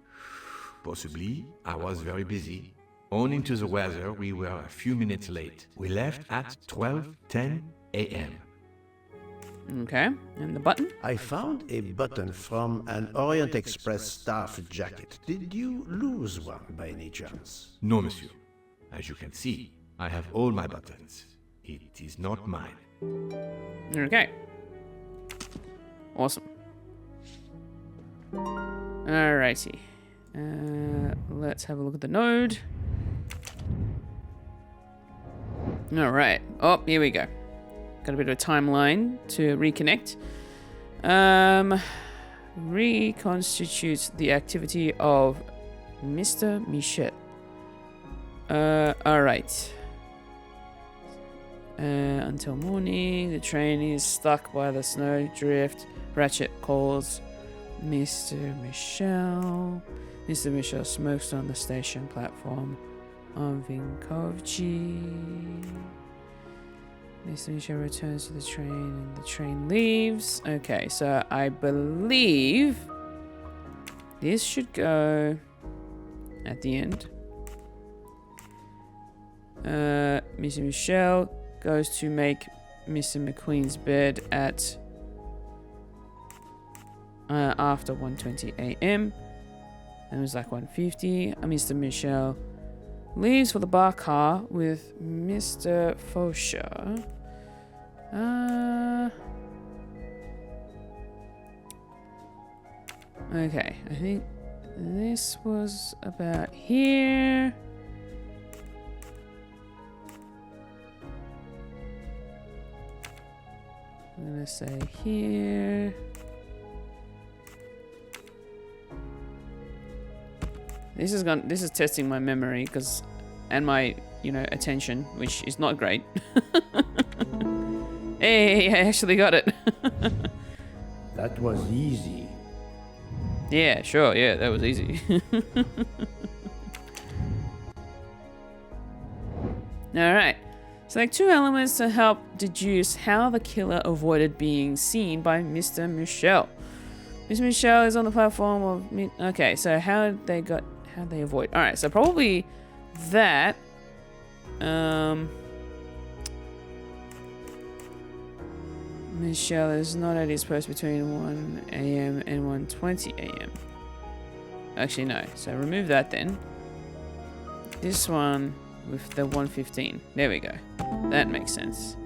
Possibly. I was very busy. Owing to the weather, we were a few minutes late. We left at 12:10 a.m. Okay, and the button? I found a button from an Orient Express staff jacket. Did you lose one by any chance? No, monsieur. As you can see, I have all my buttons. It is not mine. Okay. Awesome. Alrighty. Let's have a look at the node. Alright. Oh, here we go. Got a bit of a timeline to reconnect. Reconstitutes the activity of Mr. Michel. Alright. Until morning, the train is stuck by the snow drift. Ratchet calls Mr. Michel. Mr. Michel smokes on the station platform on Vinkovci. Mr. Michel returns to the train and the train leaves. Okay, so I believe this should go at the end. Mr. Michel goes to make Mr. McQueen's bed at after 1:20 a.m. And it was like 1:50. Mr. Michel leaves for the bar car with Mr. Faucher. Okay, I think this was about here. I'm gonna say here. This is testing my memory and my, attention, which is not great. Hey, I actually got it. That was easy. Yeah, sure. Yeah, that was easy. Alright. Select two elements to help deduce how the killer avoided being seen by Mr. Michel. Mr. Michel is on the platform of... Okay, so how they avoid... Alright, so probably that... Michel is not at his post between 1 a.m. and 1:20 a.m. Actually, no. So remove that then. This one with the 1:15. There we go. That makes sense.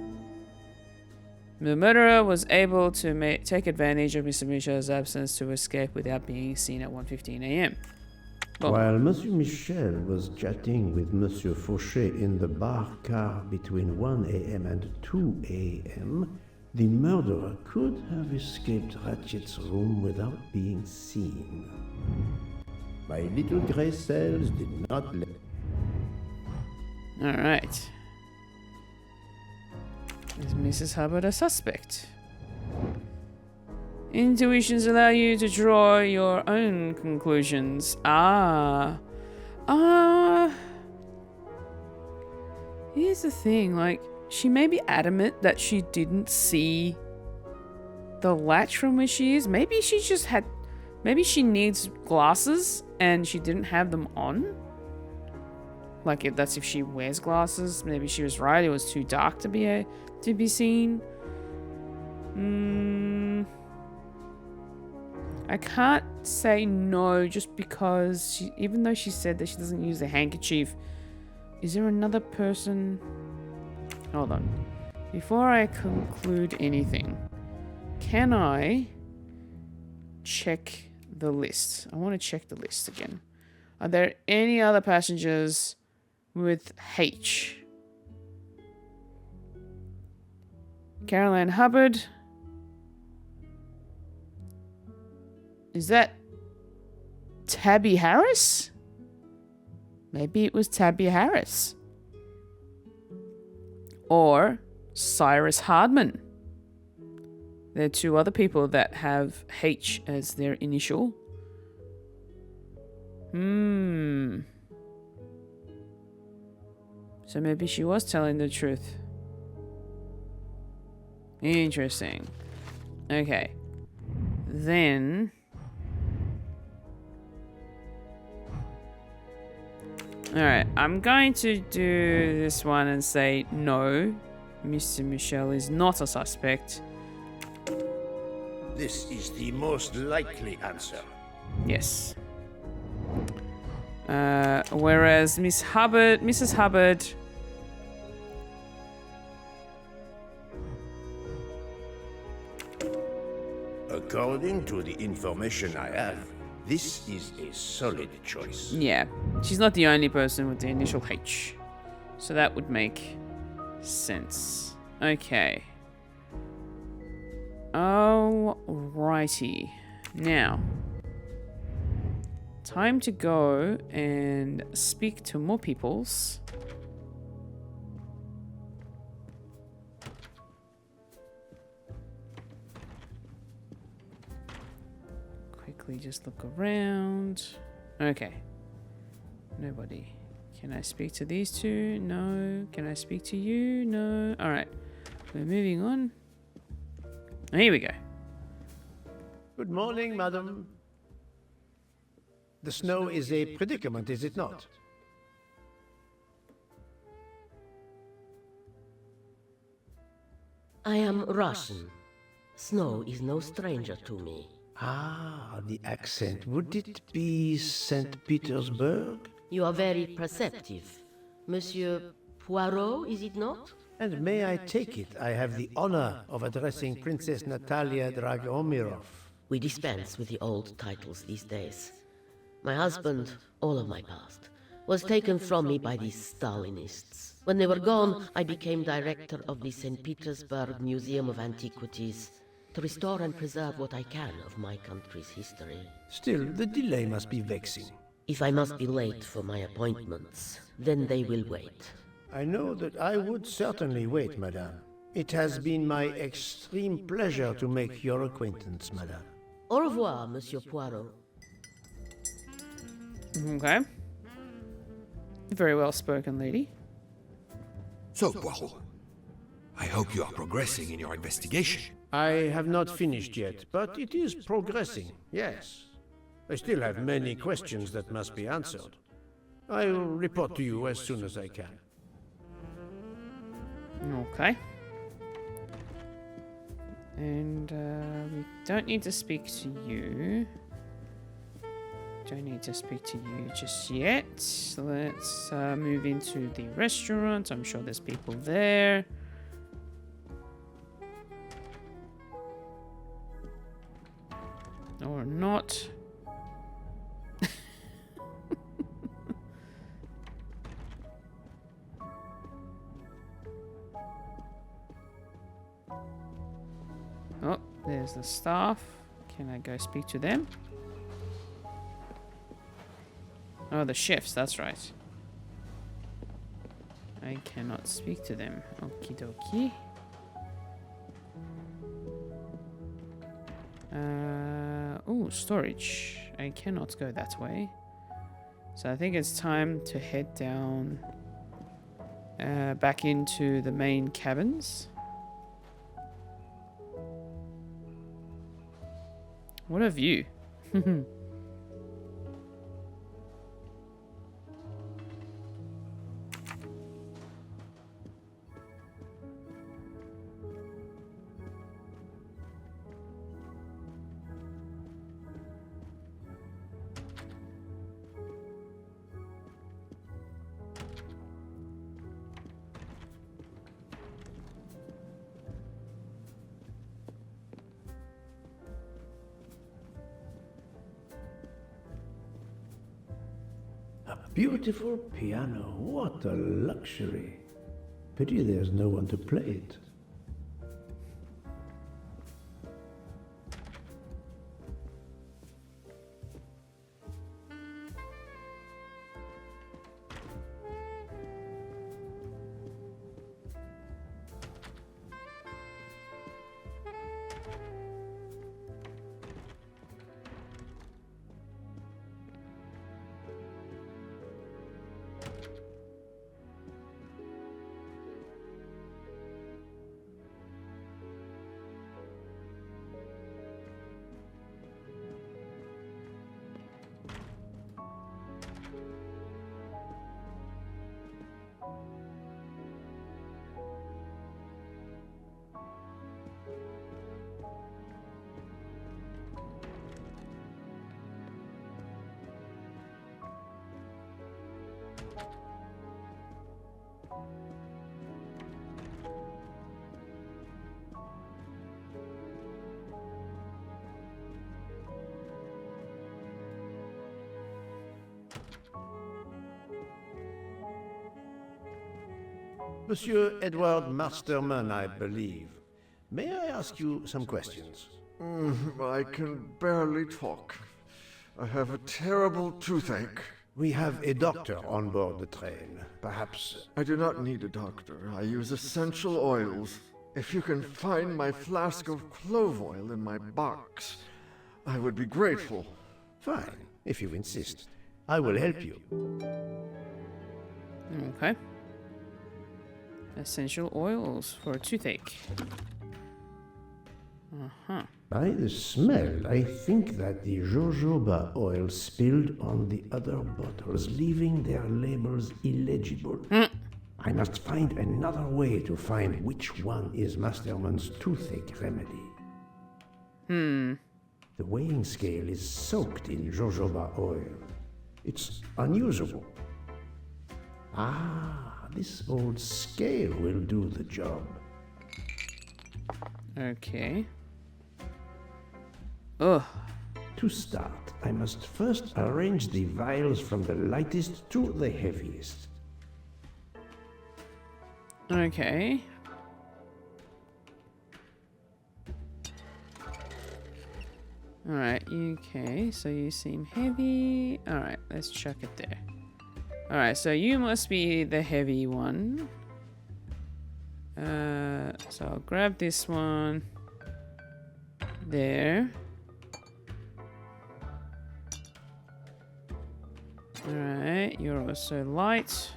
The murderer was able to take advantage of Mr. Michel's absence to escape without being seen at 1:15 a.m. Well, While Monsieur Michel was chatting with Monsieur Faucher in the bar car between 1 a.m. and 2 a.m., the murderer could have escaped Ratchet's room without being seen. My little gray cells did not let... Alright. Is Mrs. Hubbard a suspect? Intuitions allow you to draw your own conclusions. Here's the thing, like, she may be adamant that she didn't see the latch from where she is. Maybe she just had... Maybe she needs glasses and she didn't have them on. Like, if that's if she wears glasses. Maybe she was right. It was too dark to be seen. I can't say no just because even though she said that she doesn't use the handkerchief, is there another person? Hold on. Before I conclude anything, can I check the list? I want to check the list again. Are there any other passengers with H? Caroline Hubbard. Is that Tabby Harris? Maybe it was Tabby Harris. Or Cyrus Hardman. There are two other people that have H as their initial. So maybe she was telling the truth. Interesting. Okay. Then... Alright, I'm going to do this one and say no. Mr. Michel is not a suspect. This is the most likely answer. Yes. Whereas Mrs. Hubbard... According to the information I have, this is a solid choice. Yeah, she's not the only person with the initial H. So that would make sense. Okay. Alrighty. Now, time to go and speak to more peoples. Quickly just look around. Okay. Nobody. Can I speak to these two? No. Can I speak to you? No. Alright. We're moving on. Here we go. Good morning, madam. The snow is a predicament, is it not? I am Russian. Snow is no stranger to me. Ah, the accent. Would it be St. Petersburg? You are very perceptive. Monsieur Poirot, is it not? And may I take it, I have the honor of addressing Princess Natalia Dragomirov. We dispense with the old titles these days. My husband, all of my past, was taken from me by these Stalinists. When they were gone, I became director of the St. Petersburg Museum of Antiquities, to restore and preserve what I can of my country's history. Still, the delay must be vexing. If I must be late for my appointments, then they will wait. I know that I would certainly wait, madame. It has been my extreme pleasure to make your acquaintance, madame. Au revoir, Monsieur Poirot. Okay. Very well spoken, lady. So, Poirot, I hope you are progressing in your investigation. I have not finished yet, but it is progressing, yes. I still have many questions that must be answered. I'll report to you as soon as I can. Okay. And we don't need to speak to you. Don't need to speak to you just yet. So let's move into the restaurant. I'm sure there's people there. Or not. Oh, there's the staff. Can I go speak to them? Oh, the chefs, that's right. I cannot speak to them. Okie dokie. Oh, storage. I cannot go that way. So I think it's time to head down back into the main cabins. What a view. beautiful piano. What a luxury. Pity there's no one to play it. Monsieur Edward Masterman, I believe. May I ask you some questions? I can barely talk. I have a terrible toothache. We have a doctor on board the train. Perhaps... I do not need a doctor. I use essential oils. If you can find my flask of clove oil in my box, I would be grateful. Fine, if you insist. I will help you. Okay. Essential oils for a toothache. Uh-huh. By the smell, I think that the jojoba oil spilled on the other bottles, leaving their labels illegible. I must find another way to find which one is Masterman's toothache remedy. The weighing scale is soaked in jojoba oil. It's unusable. This old scale will do the job. Okay. Ugh. To start, I must first arrange the vials from the lightest to the heaviest. Okay. Alright, okay, so you seem heavy. Alright, let's chuck it there. Alright, so you must be the heavy one. So I'll grab this one. There. Alright, you're also light.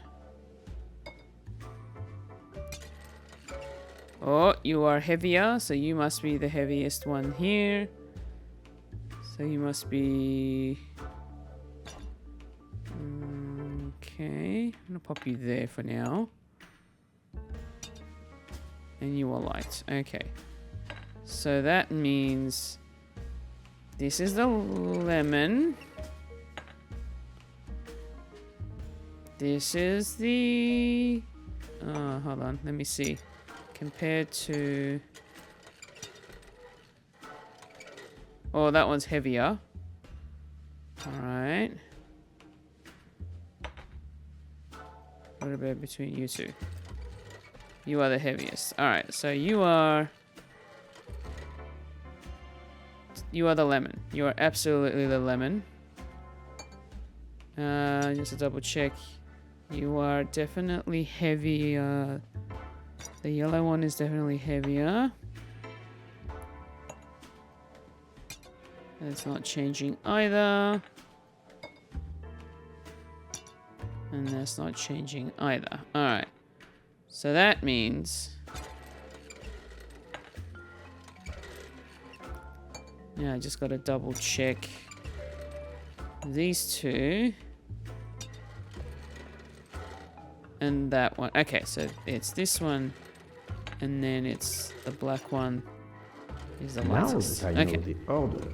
Oh, you are heavier, so you must be the heaviest one here. So you must be... Okay, I'm gonna pop you there for now. And you are light. Okay. So that means this is the lemon. This is the... Oh, hold on. Let me see. Compared to... Oh, that one's heavier. Alright. What about between you two? You are the heaviest. Alright, so you are... You are the lemon. You are absolutely the lemon. Just to double check. You are definitely heavier. The yellow one is definitely heavier. It's not changing either. And that's not changing either. Alright. So that means... Yeah, I just gotta double check these two. And that one. Okay, so it's this one. And then it's the black one. Is the lightest. Now that I know the order,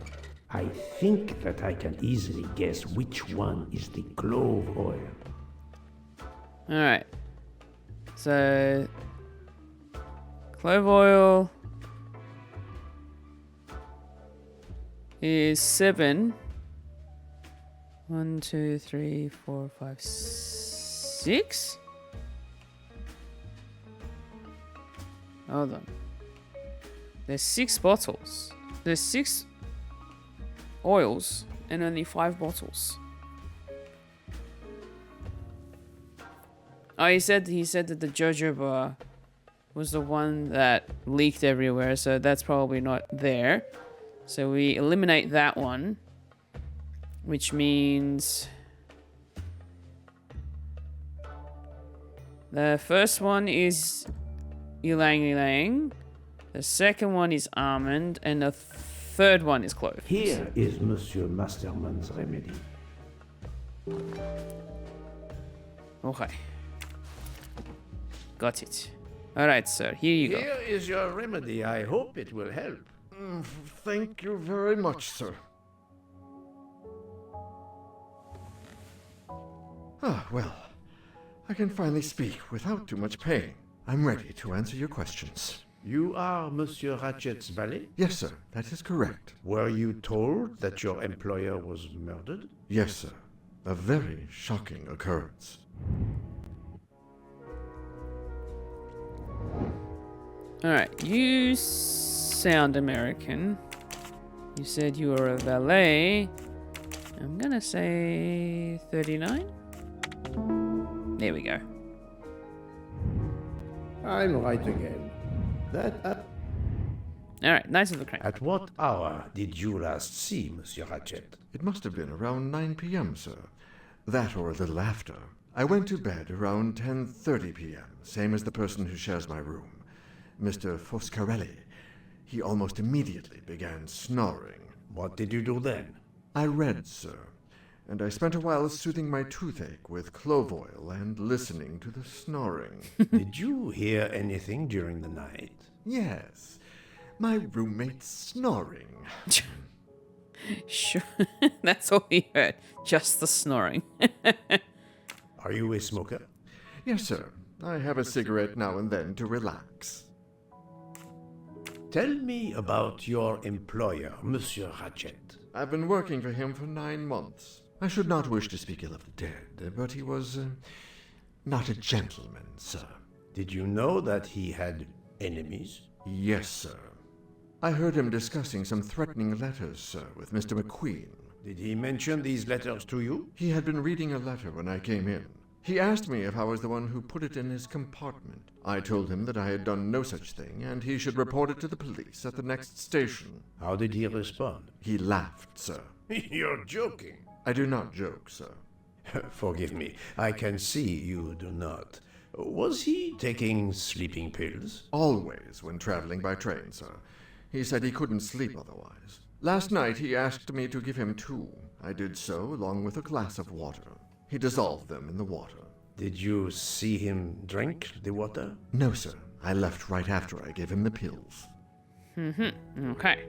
I think that I can easily guess which one is the clove oil. Alright. So... Clove oil... is 7. 1, 2, 3, 4, 5, 6? Hold on. There's 6 bottles. There's 6 oils and only 5 bottles. Oh, he said that the jojoba was the one that leaked everywhere, so that's probably not there. So we eliminate that one, which means the first one is ylang ylang, the second one is almond, and the third one is clove. Here is Monsieur Masterman's remedy. Okay. Got it. Alright, sir. Here you go. Here is your remedy. I hope it will help. Thank you very much, sir. Ah, well, I can finally speak without too much pain. I'm ready to answer your questions. You are Monsieur Ratchet's valet? Yes, sir, that is correct. Were you told that your employer was murdered? Yes, sir. A very shocking occurrence. Alright, you sound American. You said you were a valet. I'm gonna say 39? There we go. I'm right again. That Alright, Knights of the Crown. At what hour did you last see Monsieur Ratchet? It must have been around 9 p.m., sir. That or a little after. I went to bed around 10:30 p.m., same as the person who shares my room, Mr. Foscarelli. He almost immediately began snoring. What did you do then? I read, sir, and I spent a while soothing my toothache with clove oil and listening to the snoring. Did you hear anything during the night? Yes, my roommate's snoring. Sure, that's all he heard. Just the snoring. Are you a smoker? Yes, sir. I have a cigarette now and then to relax. Tell me about your employer, Monsieur Ratchet. I've been working for him for 9 months. I should not wish to speak ill of the dead, but he was not a gentleman, sir. Did you know that he had enemies? Yes, sir. I heard him discussing some threatening letters, sir, with Mr. McQueen. Did he mention these letters to you? He had been reading a letter when I came in. He asked me if I was the one who put it in his compartment. I told him that I had done no such thing, and he should report it to the police at the next station. How did he respond? He laughed, sir. You're joking. I do not joke, sir. Forgive me, I can see you do not. Was he taking sleeping pills? Always when traveling by train, sir. He said he couldn't sleep otherwise. Last night he asked me to give him 2. I did so, along with a glass of water. He dissolved them in the water. Did you see him drink the water? No, sir. I left right after I gave him the pills. Okay.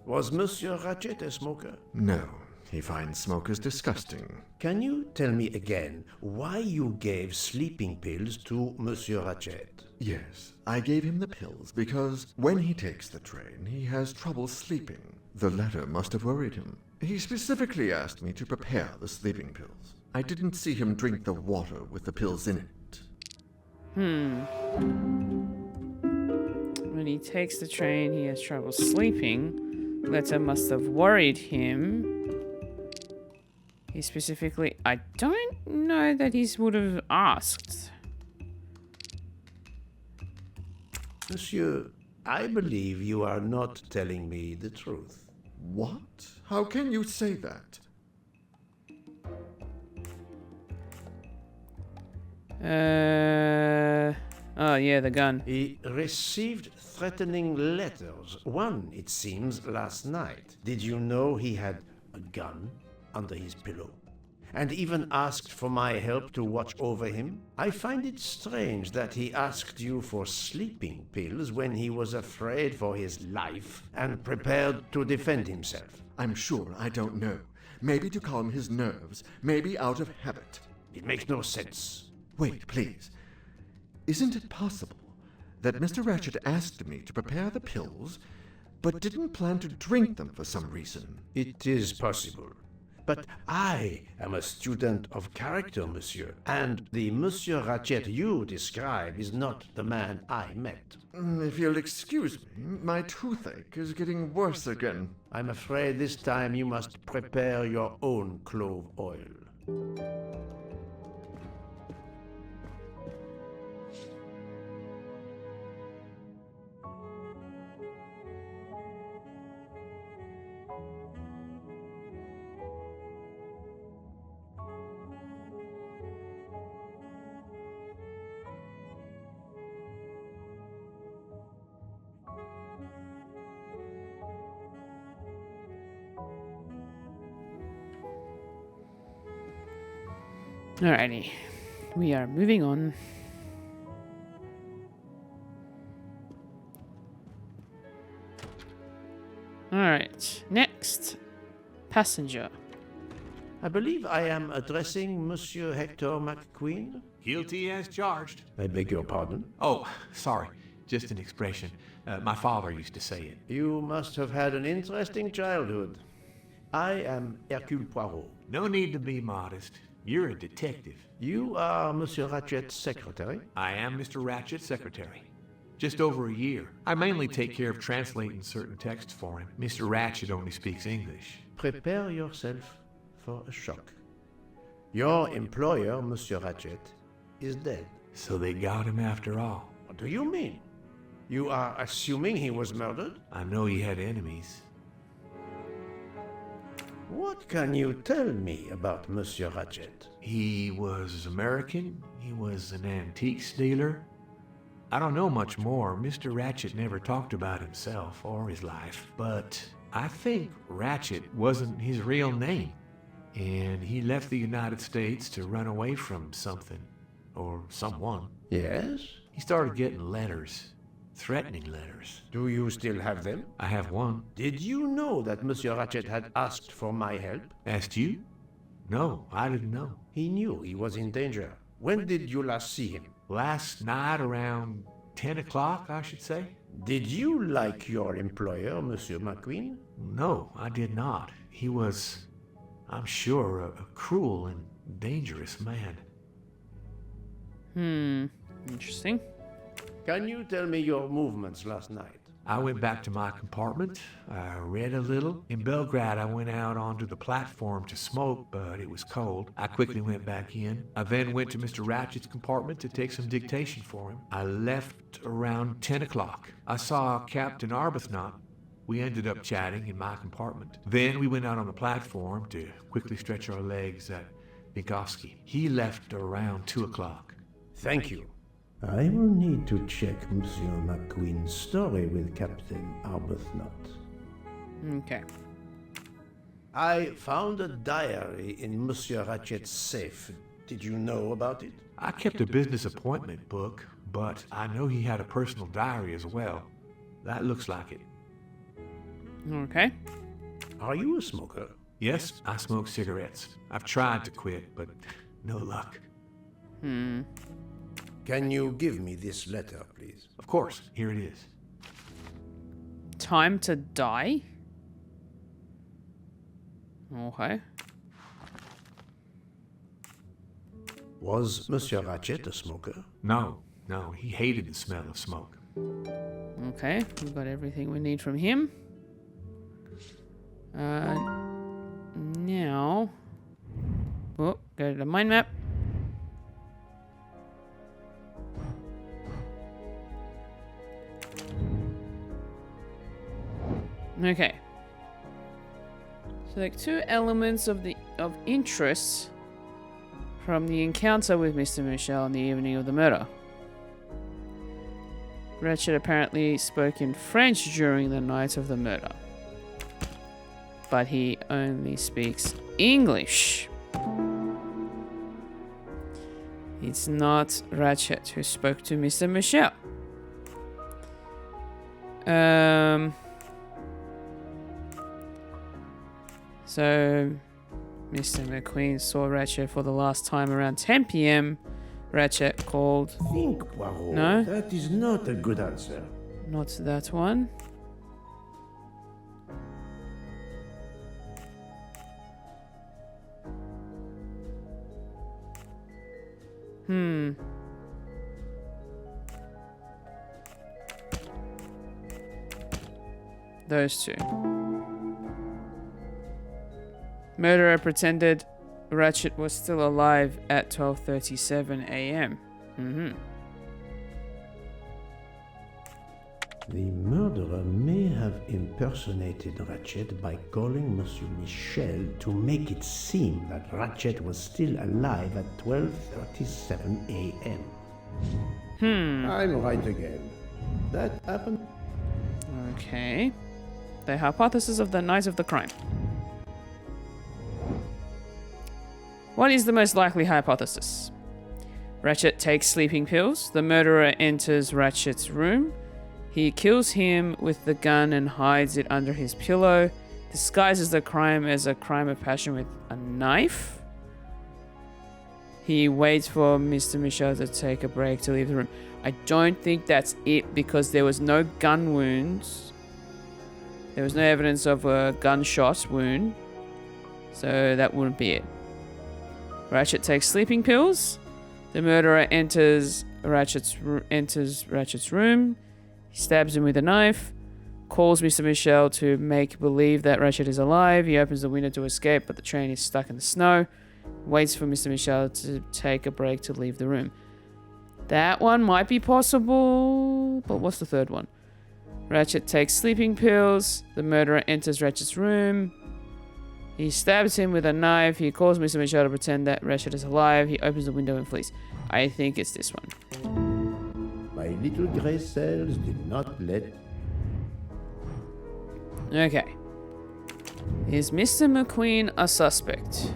Was Monsieur Ratchet a smoker? No. He finds smokers disgusting. Can you tell me again why you gave sleeping pills to Monsieur Ratchet? Yes, I gave him the pills because when he takes the train, he has trouble sleeping. The letter must have worried him. He specifically asked me to prepare the sleeping pills. I didn't see him drink the water with the pills in it. When he takes the train, he has trouble sleeping. Letter must have worried him. He specifically... I don't know that he would have asked. Monsieur, I believe you are not telling me the truth. What? How can you say that? Oh, yeah, the gun. He received threatening letters. One, it seems, last night. Did you know he had a gun under his pillow? And even asked for my help to watch over him? I find it strange that he asked you for sleeping pills when he was afraid for his life and prepared to defend himself. I'm sure I don't know. Maybe to calm his nerves, maybe out of habit. It makes no sense. Wait, please. Isn't it possible that Mr. Ratchet asked me to prepare the pills, but didn't plan to drink them for some reason? It is possible. But I am a student of character, monsieur, and the Monsieur Ratchet you describe is not the man I met. If you'll excuse me, my toothache is getting worse again. I'm afraid this time you must prepare your own clove oil. Alrighty, we are moving on. Alright, next passenger. I believe I am addressing Monsieur Hector McQueen. Guilty as charged. I beg your pardon. Oh, sorry. Just an expression. My father used to say it. You must have had an interesting childhood. I am Hercule Poirot. No need to be modest. You're a detective. You are Monsieur Ratchet's secretary? I am Mr. Ratchet's secretary. Just over a year. I mainly take care of translating certain texts for him. Mr. Ratchet only speaks English. Prepare yourself for a shock. Your employer, Monsieur Ratchet, is dead. So they got him after all. What do you mean? You are assuming he was murdered? I know he had enemies. What can you tell me about Monsieur Ratchet? He was American. He was an antiques dealer. I don't know much more. Mr. Ratchet never talked about himself or his life. But I think Ratchet wasn't his real name. And he left the United States to run away from something. Or someone. Yes? He started getting letters. Threatening letters. Do you still have them? I have one. Did you know that Monsieur Ratchet had asked for my help? Asked you? No, I didn't know. He knew he was in danger. When did you last see him? Last night around 10 o'clock, I should say. Did you like your employer, Monsieur McQueen? No, I did not. He was, I'm sure, a cruel and dangerous man. Interesting. Can you tell me your movements last night? I went back to my compartment. I read a little. In Belgrade, I went out onto the platform to smoke, but it was cold. I quickly went back in. I then went to Mr. Ratchet's compartment to take some dictation for him. I left around 10 o'clock. I saw Captain Arbuthnot. We ended up chatting in my compartment. Then we went out on the platform to quickly stretch our legs at Binkovsky. He left around 2 o'clock. Thank you. I will need to check Monsieur McQueen's story with Captain Arbuthnot. Okay. I found a diary in Monsieur Ratchet's safe. Did you know about it? I kept a business appointment book, but I know he had a personal diary as well. That looks like it. Okay. Are you a smoker? Yes, I smoke cigarettes. I've tried to quit, but no luck. Can you give me this letter, please? Of course, here it is. Time to die? Okay. Was Monsieur Ratchet a smoker? No, he hated the smell of smoke. Okay, we've got everything we need from him. Now... Oh, go to the mind map. Okay. Select 2 elements of interest from the encounter with Mr. Michel on the evening of the murder. Ratchet apparently spoke in French during the night of the murder, but he only speaks English. It's not Ratchet who spoke to Mr. Michel. So, Mr. McQueen saw Ratchet for the last time around 10 p.m. Ratchet called... Think, Poirot. No? That is not a good answer. Not that one. Those two. Murderer pretended Ratchet was still alive at 12:37 a.m. The murderer may have impersonated Ratchet by calling Monsieur Michel to make it seem that Ratchet was still alive at 12:37 a.m. I'm right again. That happened. Okay. The hypothesis of the night of the crime. What is the most likely hypothesis? Ratchet takes sleeping pills. The murderer enters Ratchet's room. He kills him with the gun and hides it under his pillow. Disguises the crime as a crime of passion with a knife. He waits for Mr. Michel to take a break to leave the room. I don't think that's it because there was no gun wounds. There was no evidence of a gunshot wound. So that wouldn't be it. Ratchet takes sleeping pills. The murderer enters Ratchet's room. He stabs him with a knife. Calls Mr. Michel to make believe that Ratchet is alive. He opens the window to escape, but the train is stuck in the snow. Waits for Mr. Michel to take a break to leave the room. That one might be possible, but what's the third one? Ratchet takes sleeping pills. The murderer enters Ratchet's room. He stabs him with a knife. He calls Mr. Michel to pretend that Ratchet is alive. He opens the window and flees. I think it's this one. My little gray cells did not let... Okay. Is Mr. McQueen a suspect?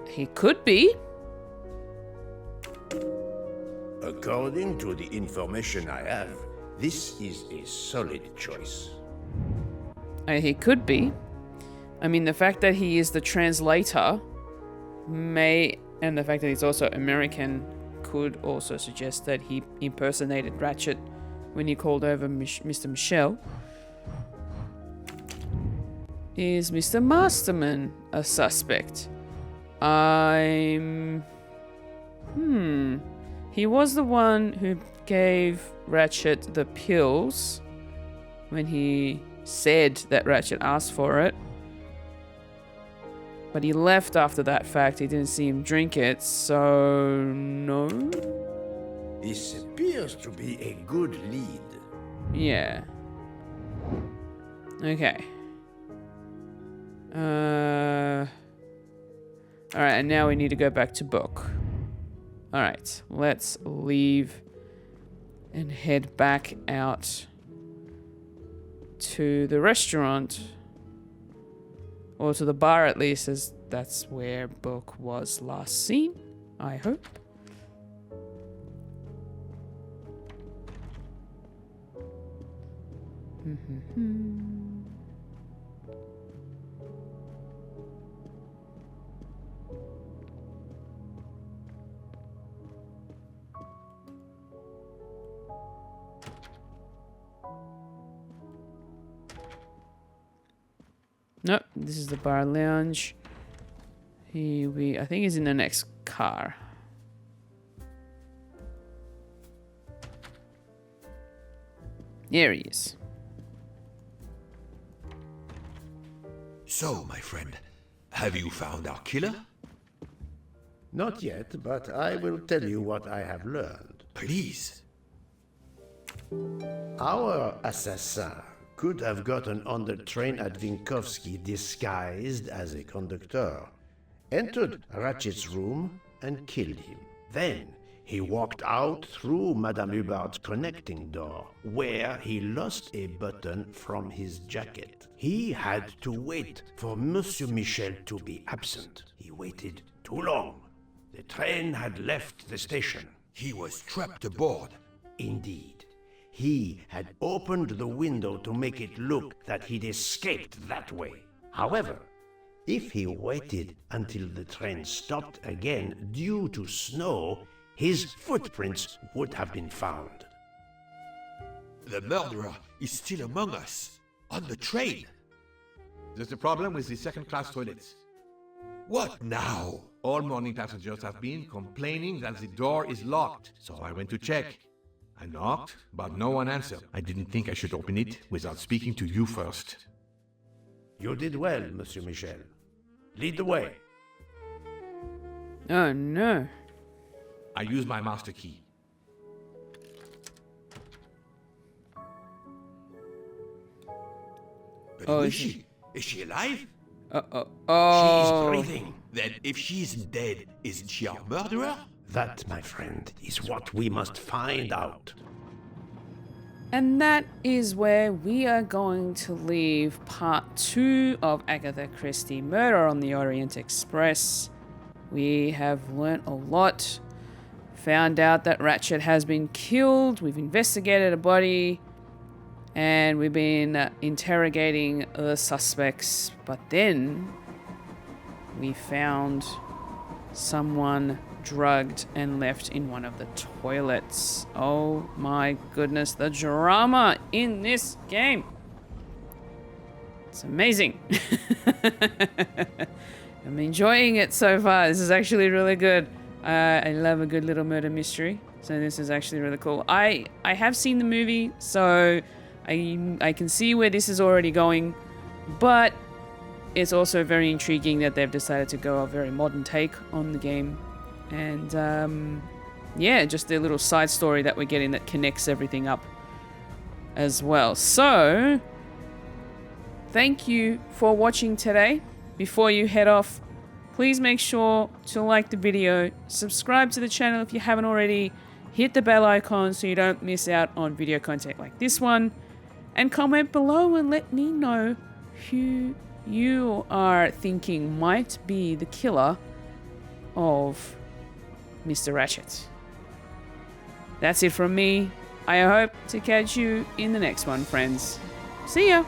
He could be. According to the information I have, this is a solid choice. He could be. I mean, the fact that he is the translator and the fact that he's also American could also suggest that he impersonated Ratchet when he called over Mr. Michel. Is Mr. Masterman a suspect? He was the one who gave Ratchet the pills when he said that Ratchet asked for it. But he left after that fact. He didn't see him drink it, so no. This appears to be a good lead. Yeah. Okay. Alright, and now we need to go back to book. Alright, let's leave and head back out to the restaurant. Or to the bar at least, as that's where Book was last seen, I hope. Nope, this is the bar lounge. I think he's in the next car. There he is. So, my friend, have you found our killer? Not yet, but I will tell you what I have learned. Please. Our assassin could have gotten on the train at Vinkovsky disguised as a conductor, entered Ratchet's room and killed him. Then he walked out through Madame Hubbard's connecting door, where he lost a button from his jacket. He had to wait for Monsieur Michel to be absent. He waited too long. The train had left the station. He was trapped aboard. Indeed. He had opened the window to make it look that he'd escaped that way. However, if he waited until the train stopped again due to snow, his footprints would have been found. The murderer is still among us, on the train. There's a problem with the second-class toilets. What now? All morning passengers have been complaining that the door is locked, so I went to check. I knocked, but no one answered. I didn't think I should open it without speaking to you first. You did well, Monsieur Michel. Lead the way. Oh no. I used my master key. But Oh, who is is she? Is she alive? Oh. She is breathing. Then if she isn't dead, isn't she our murderer? That, my friend, is what we must find out. And that is where we are going to leave part 2 of Agatha Christie Murder on the Orient Express. We have learnt a lot. Found out that Ratchet has been killed. We've investigated a body. And we've been interrogating the suspects. But then we found someone drugged and left in one of the toilets. Oh my goodness, the drama in this game. It's amazing. I'm enjoying it so far. This is actually really good. I love a good little murder mystery. So this is actually really cool. I have seen the movie, so I can see where this is already going, but it's also very intriguing that they've decided to go a very modern take on the game. And yeah, just a little side story that we're getting that connects everything up as well. So thank you for watching today. Before you head off, please make sure to like the video, subscribe to the channel if you haven't already, hit the bell icon so you don't miss out on video content like this one, and comment below and let me know who you are thinking might be the killer of Mr. Ratchet. That's it from me. I hope to catch you in the next one, friends. See ya!